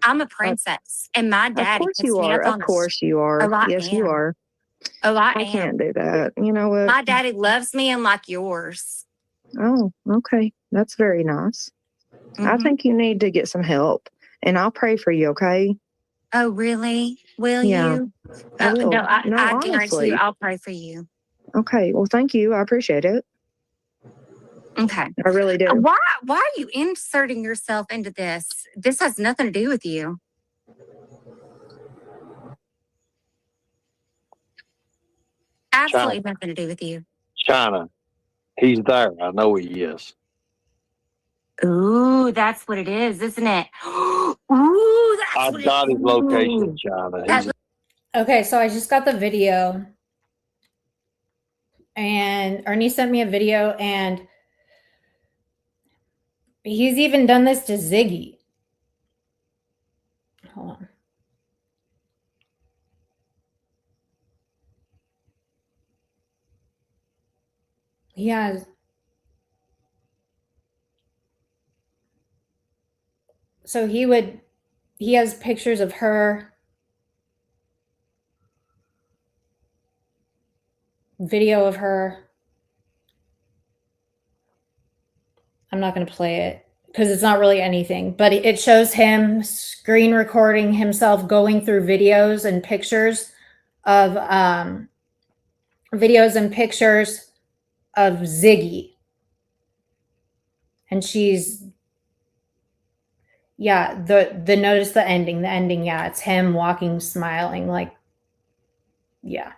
I'm a princess, and my Of daddy course puts you me are. up Of on course you are. Oh, I Yes, you am. are. Oh, I I am. can't do that. You know what? My daddy loves me unlike yours. Oh, okay. That's very nice. I Mhm. think you need to get some help, and I'll pray for you, okay? Oh, really? Will Yeah, you? I will. No, I guarantee honestly. you, I'll pray for you. Okay. Well, thank you. I appreciate it. Okay. I really do. Why are you inserting yourself into this? This has nothing to do with you. Absolutely nothing to do with you. Chynna, he's there. I know he is. Ooh, that's what it is, isn't it? Ooh, that's I've what got it his location, Chynna. That's He's, Okay, so I just got the video. And Ernie sent me a video, and he's even done this to Ziggy. Hold on. He has. So he has pictures of her, video of her. I'm not going to play it because it's not really anything, but it shows him screen recording himself going through videos and pictures of Ziggy. And she's, yeah, the notice the ending, yeah, it's him walking, smiling, like, yeah.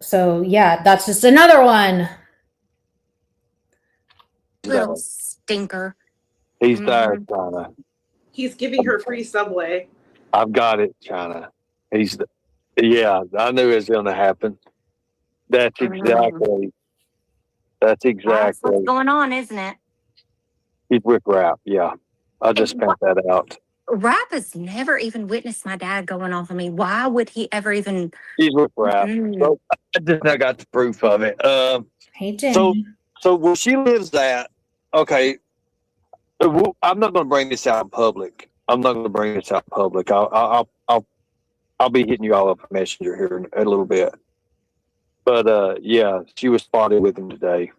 So yeah, that's just another one. little stinker. he's there, Chynna. he's giving her free Subway. I've got it, Chynna. Yeah, I knew it was going to happen. That's exactly. That's That's exactly. what's going on, isn't it? He's Rick Rapp. Yeah, I just found that out. Rapp has never even witnessed my dad going off on me. Why would he ever even? He's Rick Rapp. Mm. So I just now got the proof of it. Hey, Jenny. So where she lives at, okay, I'm not going to bring this out in public. I'll be hitting you all up on Messenger here in a little bit. But yeah, she was spotted with him today.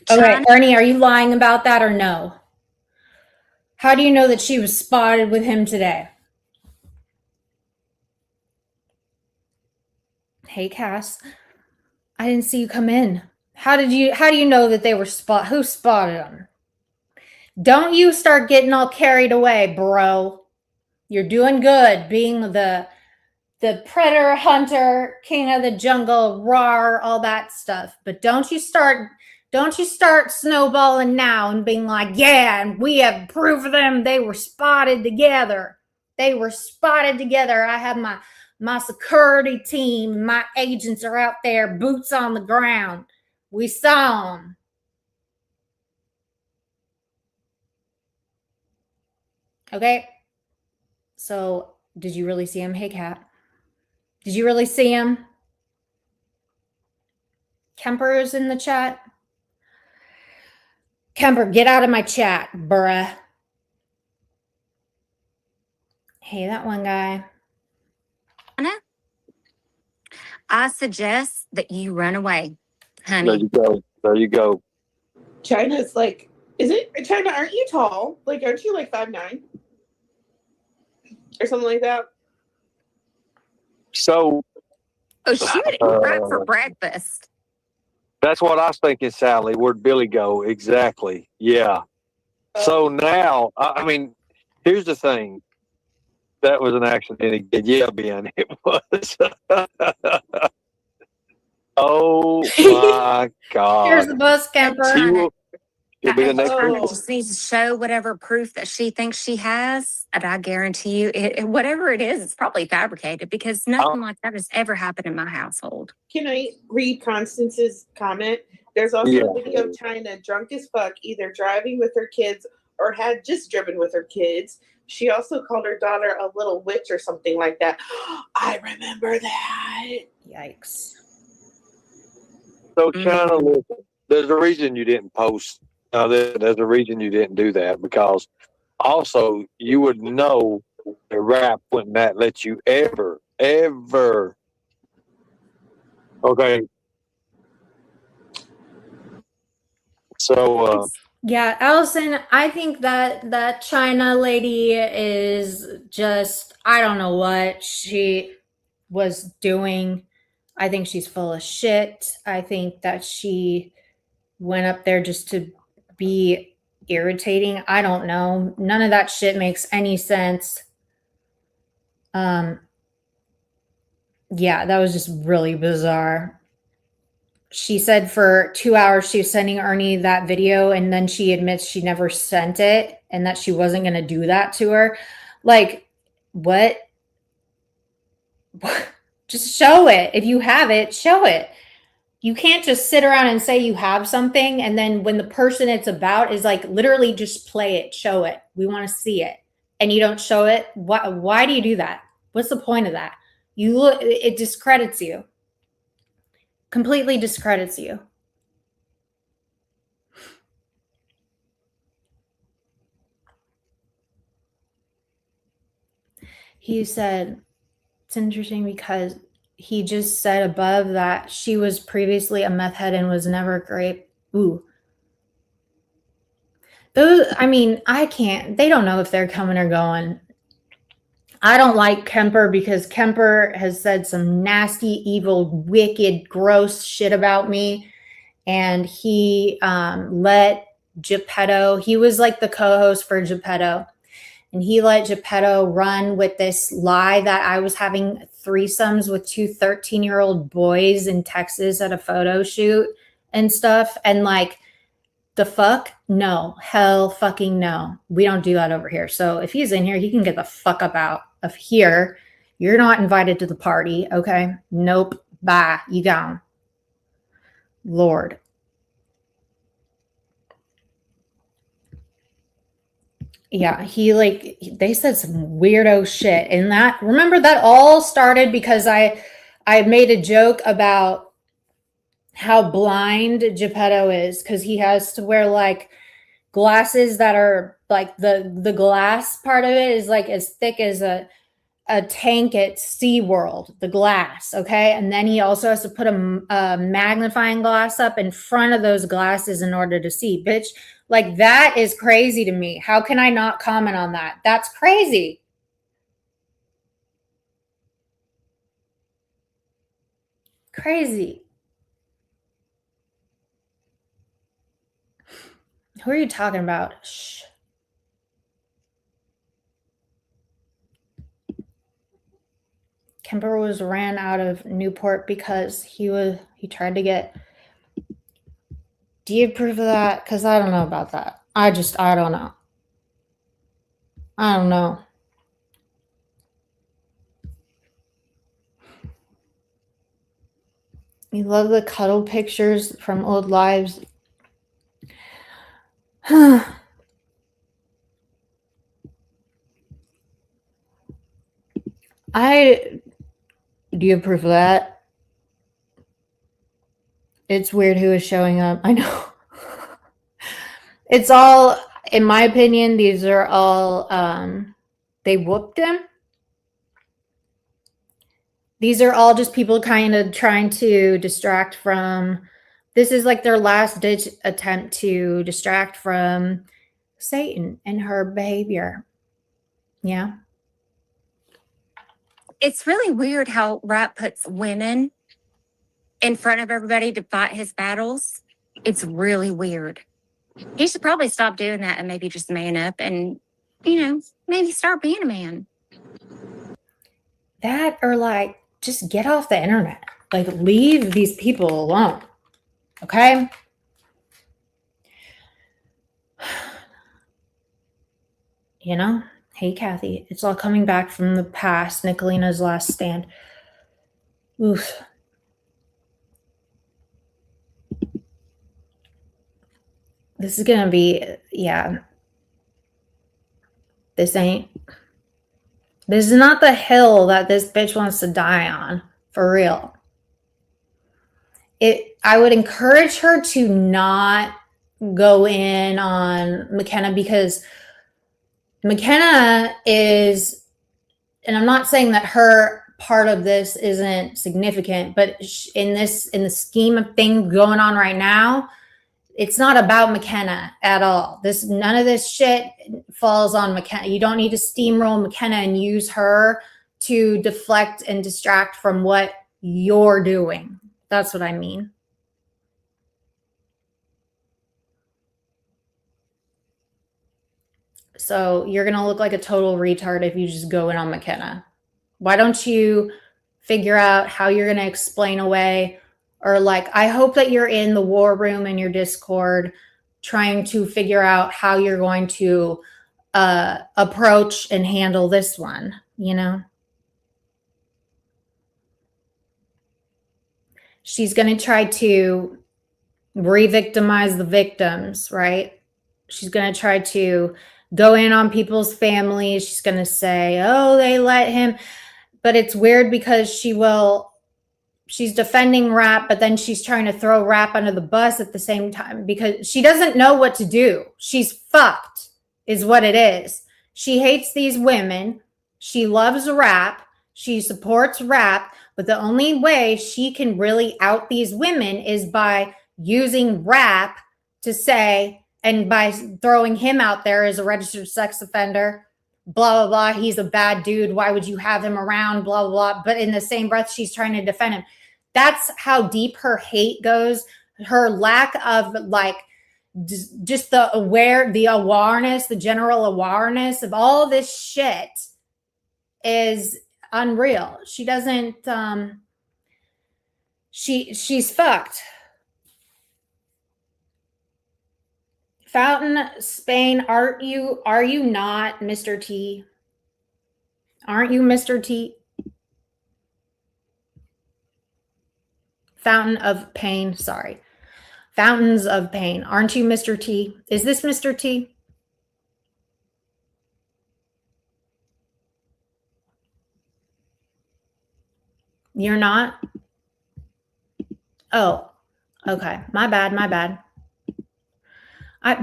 Okay, Ernie, are you lying about that or no? How do you know that she was spotted with him today? Hey, Cass. I didn't see you come in. How do you know that they were who spotted them? Don't you start getting all carried away, bro. You're doing good being the predator hunter, king of the jungle, rawr, all that stuff. But don't you start snowballing now and being like, yeah, and we have proof of them. They were spotted together. They were spotted together. I have my security team, my agents are out there, boots on the ground. We saw them. Okay. So, did you really see him? Hey, Kat. Did you really see him? Kemper is in the chat. Kemper, get out of my chat, bruh. Hey, that one guy. I suggest that you run away, There honey. you go. There you go. China's like, is it China? Aren't you tall? Like, aren't you like 5'9" or something like that? So Oh, she would eat right for breakfast. that's what I was thinking, Sally. Where'd Billy go? Exactly. Yeah. So now, I mean, here's the thing. That was an accident again. Yeah, Ben, it was. Oh my God. Here's the bus, Kemper. She will, she'll be the next China one. just needs to show whatever proof that she thinks she has, and I guarantee you, whatever it is, it's probably fabricated because nothing like that has ever happened in my household. Can I read Constance's comment? There's also Yeah. a video of China drunk as fuck, either driving with her kids or had just driven with her kids. She also called her daughter a little witch or something like that. I remember that. Yikes. So, China, listen, there's a reason you didn't post. There's a reason you didn't do that, because also you would know the rap wouldn't that let you ever. Okay. So, Yeah, Allison, I think that China lady is just, I don't know what she was doing. I think she's full of shit. I think that she went up there just to be irritating. I don't know. None of that shit makes any sense. Yeah, that was just really bizarre. She said for 2 hours she was sending Ernie that video, and then she admits she never sent it and that she wasn't going to do that to her. Like, what? Just show it. If you have it, show it. You can't just sit around and say you have something, and then when the person it's about is like, literally just play it, show it. We want to see it. And you don't show it. Why do you do that? What's the point of that? It discredits you. Completely discredits you. He said, it's interesting because he just said above that she was previously a meth head and was never great. Ooh. Those, I mean, they don't know if they're coming or going. I don't like Kemper because Kemper has said some nasty, evil, wicked, gross shit about me. And he let Geppetto, he was like the co-host for Geppetto. And he let Geppetto run with this lie that I was having threesomes with two 13-year-old boys in Texas at a photo shoot and stuff. And like, the fuck? No. Hell fucking no. We don't do that over here. So if he's in here, he can get the fuck up out of here. You're not invited to the party, okay? Nope. Bye. You gone. Lord. Yeah, they said some weirdo shit. And remember that all started because I made a joke about how blind Geppetto is because he has to wear like glasses that are like the glass part of it is like as thick as a tank at SeaWorld, the glass, okay? And then he also has to put a magnifying glass up in front of those glasses in order to see. Bitch, like that is crazy to me. How can I not comment on that? That's crazy. Crazy. Who are you talking about? Shh. Kemper was ran out of Newport because he tried to get. Do you approve of that? Because I don't know about that. I don't know. I don't know. You love the cuddle pictures from old lives. Do you approve of that? It's weird who is showing up. I know. It's all, in my opinion, these are all, they whooped him. These are all just people kind of trying to distract from, this is like their last ditch attempt to distract from Satan and her behavior. Yeah. It's really weird how Rat puts women in front of everybody to fight his battles. It's really weird. He should probably stop doing that and maybe just man up and, maybe start being a man. That, or like, just get off the internet. Like, leave these people alone. Okay? Hey, Kathy, it's all coming back from the past. Nicolina's last stand. Oof. This is going to be, yeah. This is not the hill that this bitch wants to die on. For real. I would encourage her to not go in on McKenna, because McKenna is, and I'm not saying that her part of this isn't significant, but in the scheme of things going on right now, it's not about McKenna at all. None of this shit falls on McKenna. You don't need to steamroll McKenna and use her to deflect and distract from what you're doing. That's what I mean. So you're going to look like a total retard if you just go in on McKenna. Why don't you figure out how you're going to explain away, or like, I hope that you're in the war room in your Discord trying to figure out how you're going to approach and handle this one, She's going to try to re-victimize the victims, right? She's going to try to go in on people's families. She's going to say, oh, they let him. But it's weird because she's defending Rap, but then she's trying to throw Rap under the bus at the same time because she doesn't know what to do. She's fucked is what it is. She hates these women. She loves Rap. She supports Rap. But the only way she can really out these women is by using Rap to say, and by throwing him out there as a registered sex offender, blah, blah, blah. He's a bad dude. Why would you have him around? Blah, blah, blah. But in the same breath, she's trying to defend him. That's how deep her hate goes. Her lack of like, just the awareness, the general awareness of all this shit is unreal. She doesn't, she's fucked. Fountain, Spain, are you not Mr. T? Aren't you Mr. T? Fountain of Pain, sorry. Fountains of Pain. Aren't you Mr. T? Is this Mr. T? You're not? Oh, okay. My bad.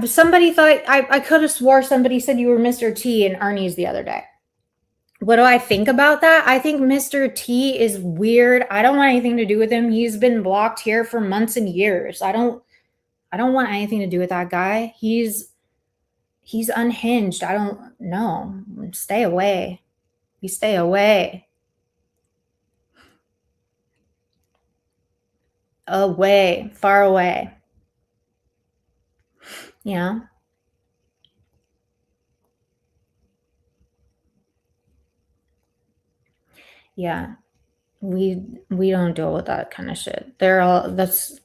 Somebody thought, I could have swore somebody said you were Mr. T in Ernie's the other day. What do I think about that? I think Mr. T is weird. I don't want anything to do with him. He's been blocked here for months and years. I don't want anything to do with that guy. He's unhinged. I don't know. Stay away. You stay away. Away. Far away. Yeah. Yeah. we don't deal with that kind of shit. They're all that's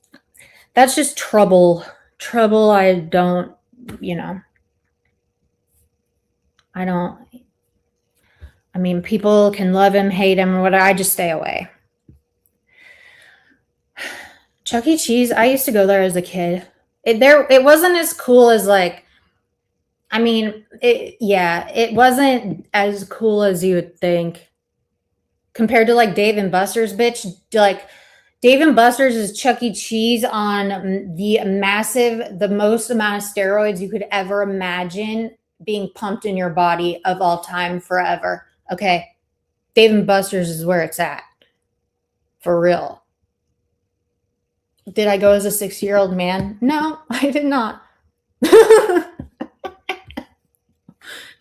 just trouble. Trouble. I don't, you know. I mean, people can love him, hate him, or whatever. I just stay away. Chuck E. Cheese, I used to go there as a kid. It wasn't as cool as like, I mean, it wasn't as cool as you would think. Compared to like Dave and Buster's, bitch. Like, Dave and Buster's is Chuck E. Cheese on the most amount of steroids you could ever imagine being pumped in your body of all time forever. Okay. Dave and Buster's is where it's at. For real. Did I go as a 6-year-old man? No, I did not.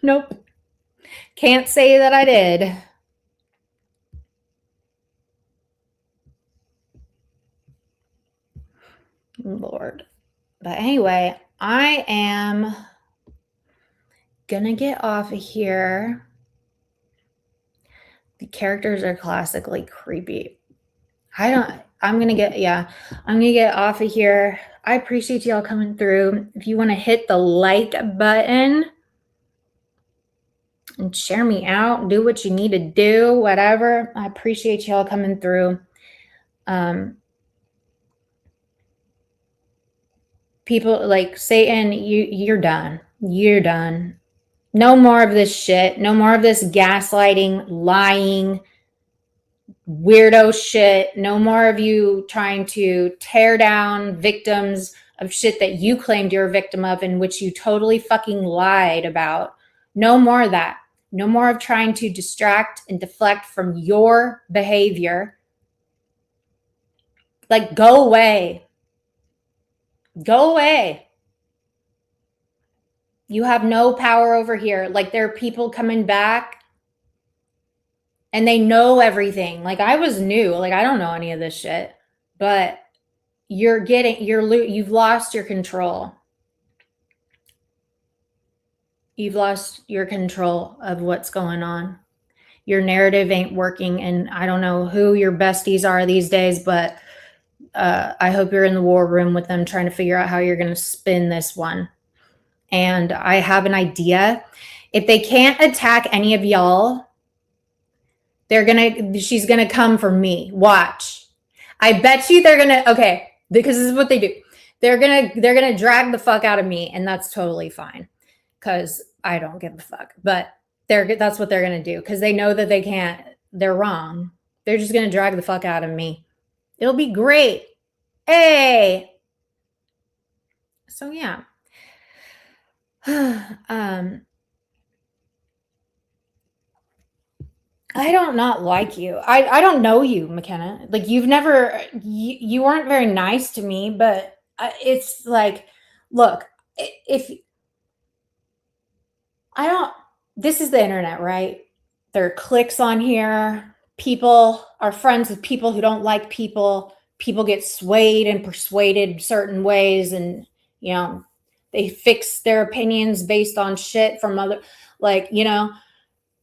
Nope. Can't say that I did. Lord. But anyway, I am gonna get off of here. The characters are classically creepy. I'm gonna get off of here. I appreciate y'all coming through. If you want to hit the like button and share me out, do what you need to do, whatever. I appreciate y'all coming through. People like Satan, you're done. You're done. No more of this shit. No more of this gaslighting, lying, weirdo shit. No more of you trying to tear down victims of shit that you claimed you're a victim of, in which you totally fucking lied about. No more of that. No more of trying to distract and deflect from your behavior. Like, go away. Go away. You have no power over here. Like, there are people coming back and they know everything. Like, I was new. Like, I don't know any of this shit. But you've lost your control. You've lost your control of what's going on. Your narrative ain't working, and I don't know who your besties are these days, but I hope you're in the war room with them trying to figure out how you're going to spin this one. And I have an idea. If they can't attack any of y'all, she's going to come for me. Watch. I bet you they're going to, okay, because this is what they do. They're going to drag the fuck out of me, and that's totally fine because I don't give a fuck. But that's what they're going to do because they know that they can't, they're wrong. They're just going to drag the fuck out of me. It'll be great. Hey. So yeah. I don't not like you. I don't know you, McKenna. Like, you weren't very nice to me, but it's like, look, this is the internet, right? There are clicks on here. People are friends with people who don't like people. People get swayed and persuaded certain ways, and, you know, they fix their opinions based on shit from other, like, you know,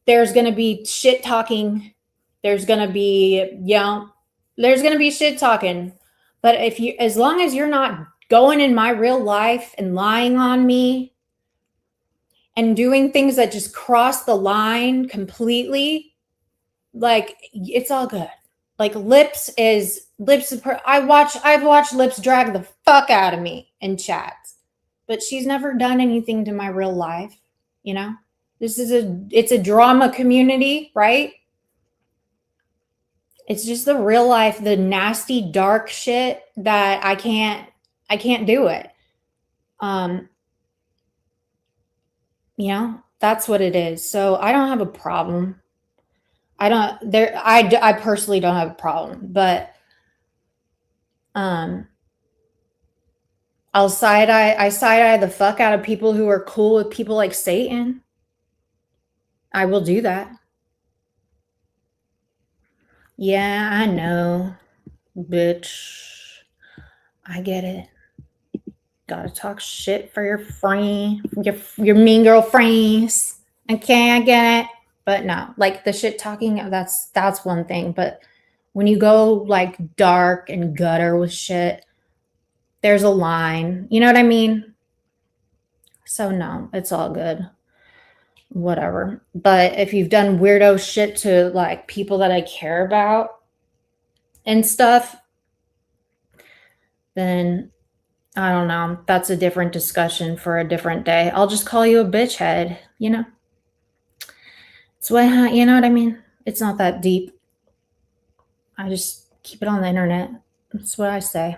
there's going to be shit talking. There's going to be, there's going to be shit talking. But as long as you're not going in my real life and lying on me and doing things that just cross the line completely, like, it's all good. Like, I've watched Lips drag the fuck out of me in chats, but she's never done anything to my real life. You know, it's a drama community, right? It's just the real life, the nasty, dark shit that I can't do it. You know, that's what it is. So I don't have a problem. I personally don't have a problem, but I'll side-eye the fuck out of people who are cool with people like Satan. I will do that. Yeah, I know, bitch. I get it. Gotta talk shit for your friend, your mean girl friends. Okay, I get it. But no, like, the shit talking, that's one thing. But When you go like dark and gutter with shit, there's a line. You know what I mean? So no, it's all good. Whatever. But if you've done weirdo shit to like people that I care about and stuff, then I don't know. That's a different discussion for a different day. I'll just call you a bitch head, you know? It's what, you know what I mean? It's not that deep. I just keep it on the internet. That's what I say.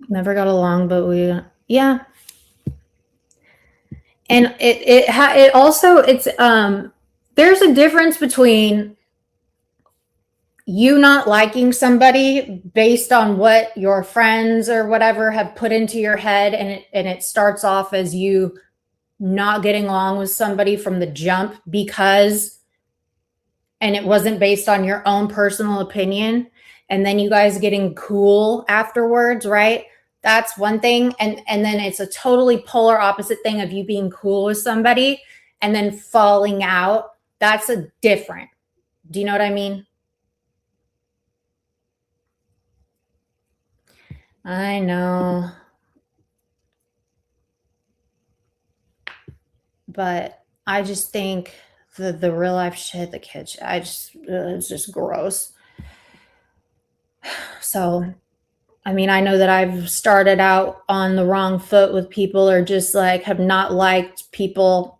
Never got along, but yeah. And it also, it's, there's a difference between you not liking somebody based on what your friends or whatever have put into your head, and it starts off as you not getting along with somebody from the jump because, and it wasn't based on your own personal opinion, and then you guys getting cool afterwards, right? That's one thing. And then it's a totally polar opposite thing of you being cool with somebody and then falling out. That's a different. Do you know what I mean? I know. But I just think the real life shit, the kid shit, it's just gross. So, I mean, I know that I've started out on the wrong foot with people, or just like have not liked people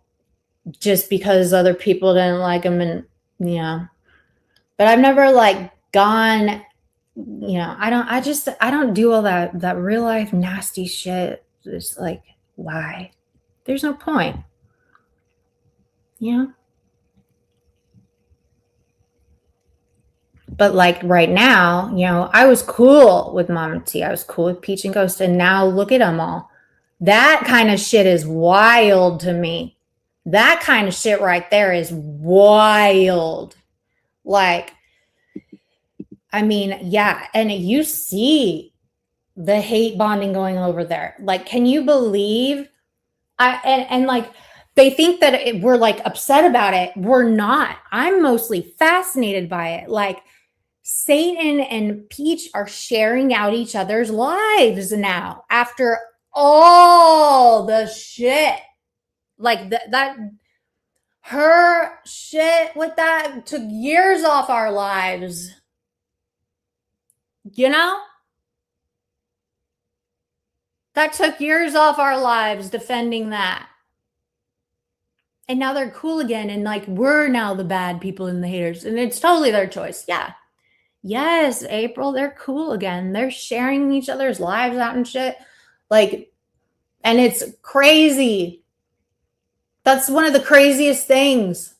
just because other people didn't like them. And yeah, but I've never like gone, you know, I don't do all that real life nasty shit. Just like, why? There's no point. Yeah. But like right now, you know, I was cool with Mama T. I was cool with Peach and Ghost. And now look at them all. That kind of shit is wild to me. That kind of shit right there is wild. Like, I mean, yeah. And you see the hate bonding going over there. Like, can you believe? And like, they think that we're like upset about it. We're not. I'm mostly fascinated by it. Like, Satan and Peach are sharing out each other's lives now after all the shit. Like that her shit with that took years off our lives. You know? That took years off our lives defending that. And now they're cool again, and like we're now the bad people and the haters, and it's totally their choice. Yeah. Yes, April, they're cool again. They're sharing each other's lives out and shit. Like, and it's crazy. That's one of the craziest things.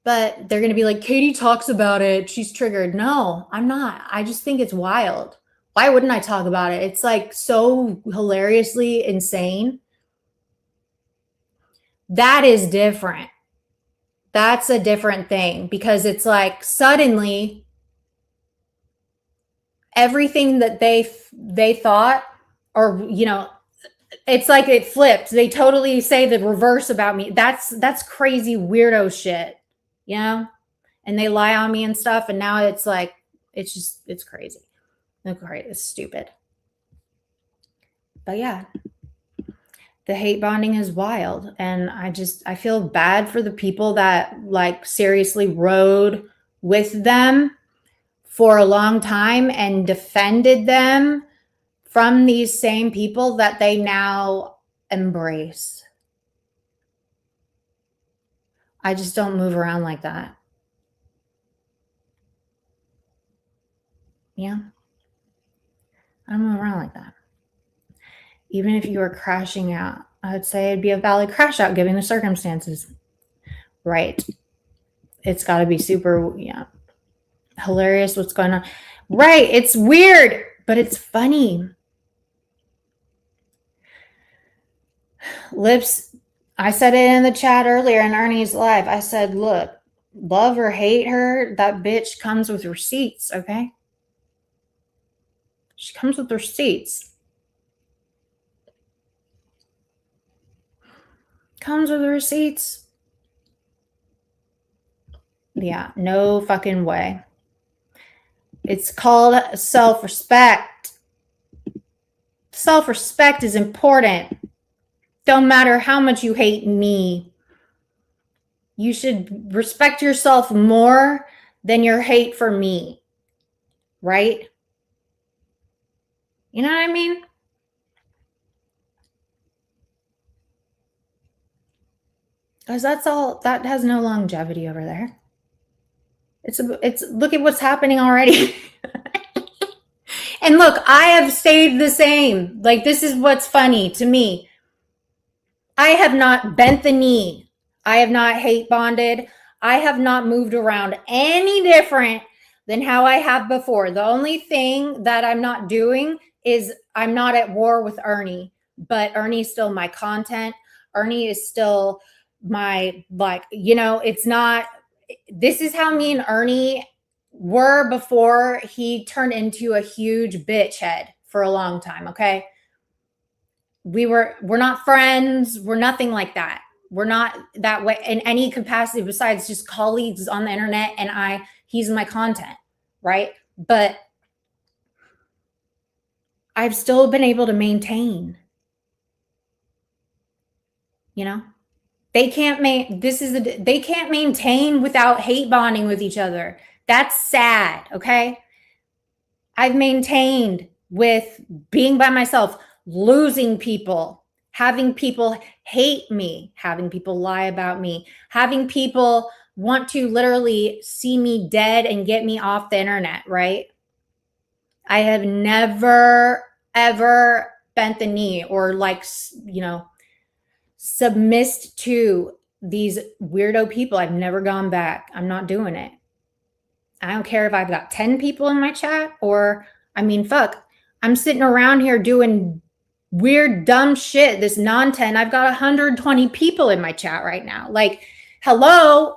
But they're going to be like, Katie talks about it. She's triggered. No, I'm not. I just think it's wild. Why wouldn't I talk about it? It's like so hilariously insane. That is different. That's a different thing, because it's like suddenly everything that they thought, or, you know, it's like it flipped. They totally say the reverse about me. That's crazy weirdo shit, you know? And they lie on me and stuff. And now it's like, it's crazy. It's stupid. But yeah, the hate bonding is wild. And I feel bad for the people that like seriously rode with them for a long time and defended them from these same people that they now embrace. I just don't move around like that. Yeah. I don't move around like that. Even if you were crashing out, I would say it'd be a valid crash out given the circumstances. Right. It's got to be super, yeah, hilarious what's going on. Right. It's weird, but it's funny. Lips, I said it in the chat earlier in Ernie's live. I said, look, love or hate her, that bitch comes with receipts, okay? She comes with receipts. Comes with receipts. Yeah, no fucking way. It's called self-respect. Self-respect is important. Don't matter how much you hate me. You should respect yourself more than your hate for me. Right? You know what I mean? Because that's all, that has no longevity over there. It's look at what's happening already. And look, I have stayed the same. Like, this is what's funny to me. I have not bent the knee. I have not hate bonded. I have not moved around any different than how I have before. The only thing that I'm not doing is I'm not at war with Ernie, but Ernie's still my content. Ernie is still my, like, you know, it's not, this is how me and Ernie were before he turned into a huge bitch head for a long time. Okay. We're not friends. We're nothing like that. We're not that way in any capacity besides just colleagues on the internet. And he's my content. Right. But I've still been able to maintain, you know, they can't maintain without hate bonding with each other. That's sad. Okay. I've maintained with being by myself, losing people, having people hate me, having people lie about me, having people want to literally see me dead and get me off the internet, right? I have never, ever bent the knee or, like, you know, submissed to these weirdo people. I've never gone back. I'm not doing it. I don't care if I've got 10 people in my chat or, I mean, fuck, I'm sitting around here doing weird, dumb shit, this non-10. I've got 120 people in my chat right now. Like, hello.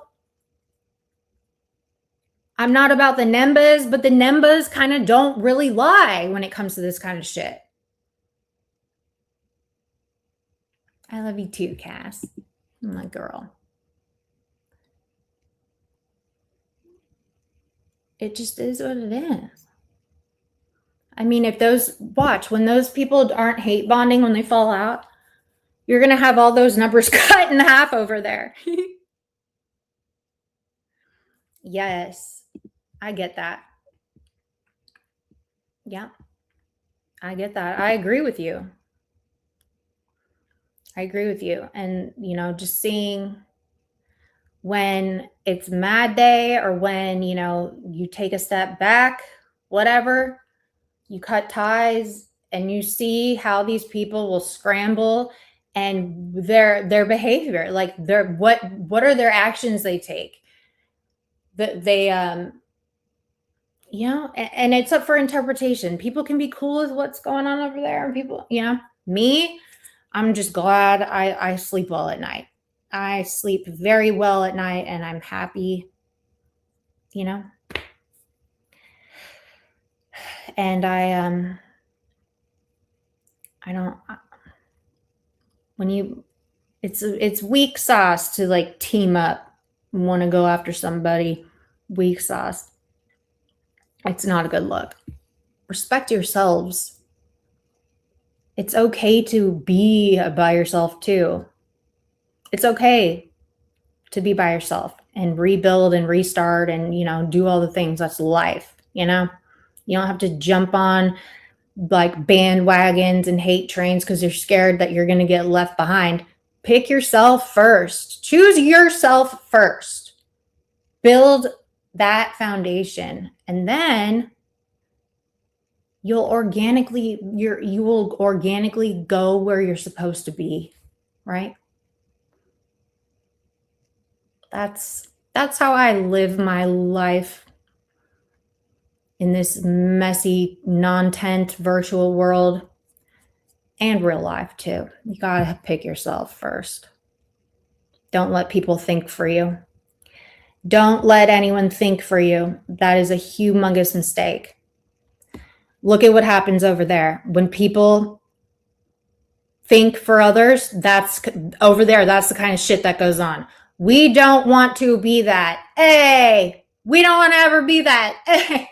I'm not about the Nembas, but the Nembas kind of don't really lie when it comes to this kind of shit. I love you too, Cass. My girl. It just is what it is. I mean, when those people aren't hate bonding when they fall out, you're going to have all those numbers cut in half over there. Yes, I get that. Yeah, I get that. I agree with you. And, you know, just seeing when it's mad day or when, you know, you take a step back, whatever, you cut ties and you see how these people will scramble and their behavior, like what are their actions they take, that they, you know, and it's up for interpretation. People can be cool with what's going on over there, and people, you know, me, I'm just glad I sleep well at night. I sleep very well at night and I'm happy, you know. And it's weak sauce to, like, team up and want to go after somebody. Weak sauce. It's not a good look. Respect yourselves. It's okay to be by yourself too. It's okay to be by yourself and rebuild and restart and, you know, do all the things. That's life, you know? You don't have to jump on, like, bandwagons and hate trains because you're scared that you're going to get left behind. Pick yourself first. Choose yourself first. Build that foundation, and then you will organically go where you're supposed to be, right? That's how I live my life in this messy, non-tent virtual world, and real life too. You gotta pick yourself first. Don't let people think for you. Don't let anyone think for you. That is a humongous mistake. Look at what happens over there. When people think for others, that's over there. That's the kind of shit that goes on. We don't want to be that. Hey, we don't want to ever be that. Hey.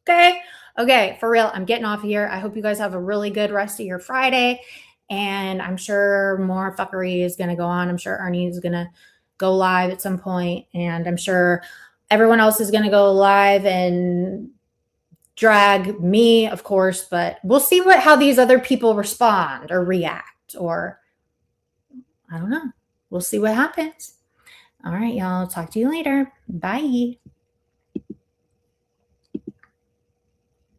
Okay. Okay. For real. I'm getting off of here. I hope you guys have a really good rest of your Friday. And I'm sure more fuckery is going to go on. I'm sure Ernie is going to go live at some point, and I'm sure everyone else is going to go live and drag me, of course, but we'll see how these other people respond or react, or I don't know. We'll see what happens. All right, y'all. Talk to you later. Bye.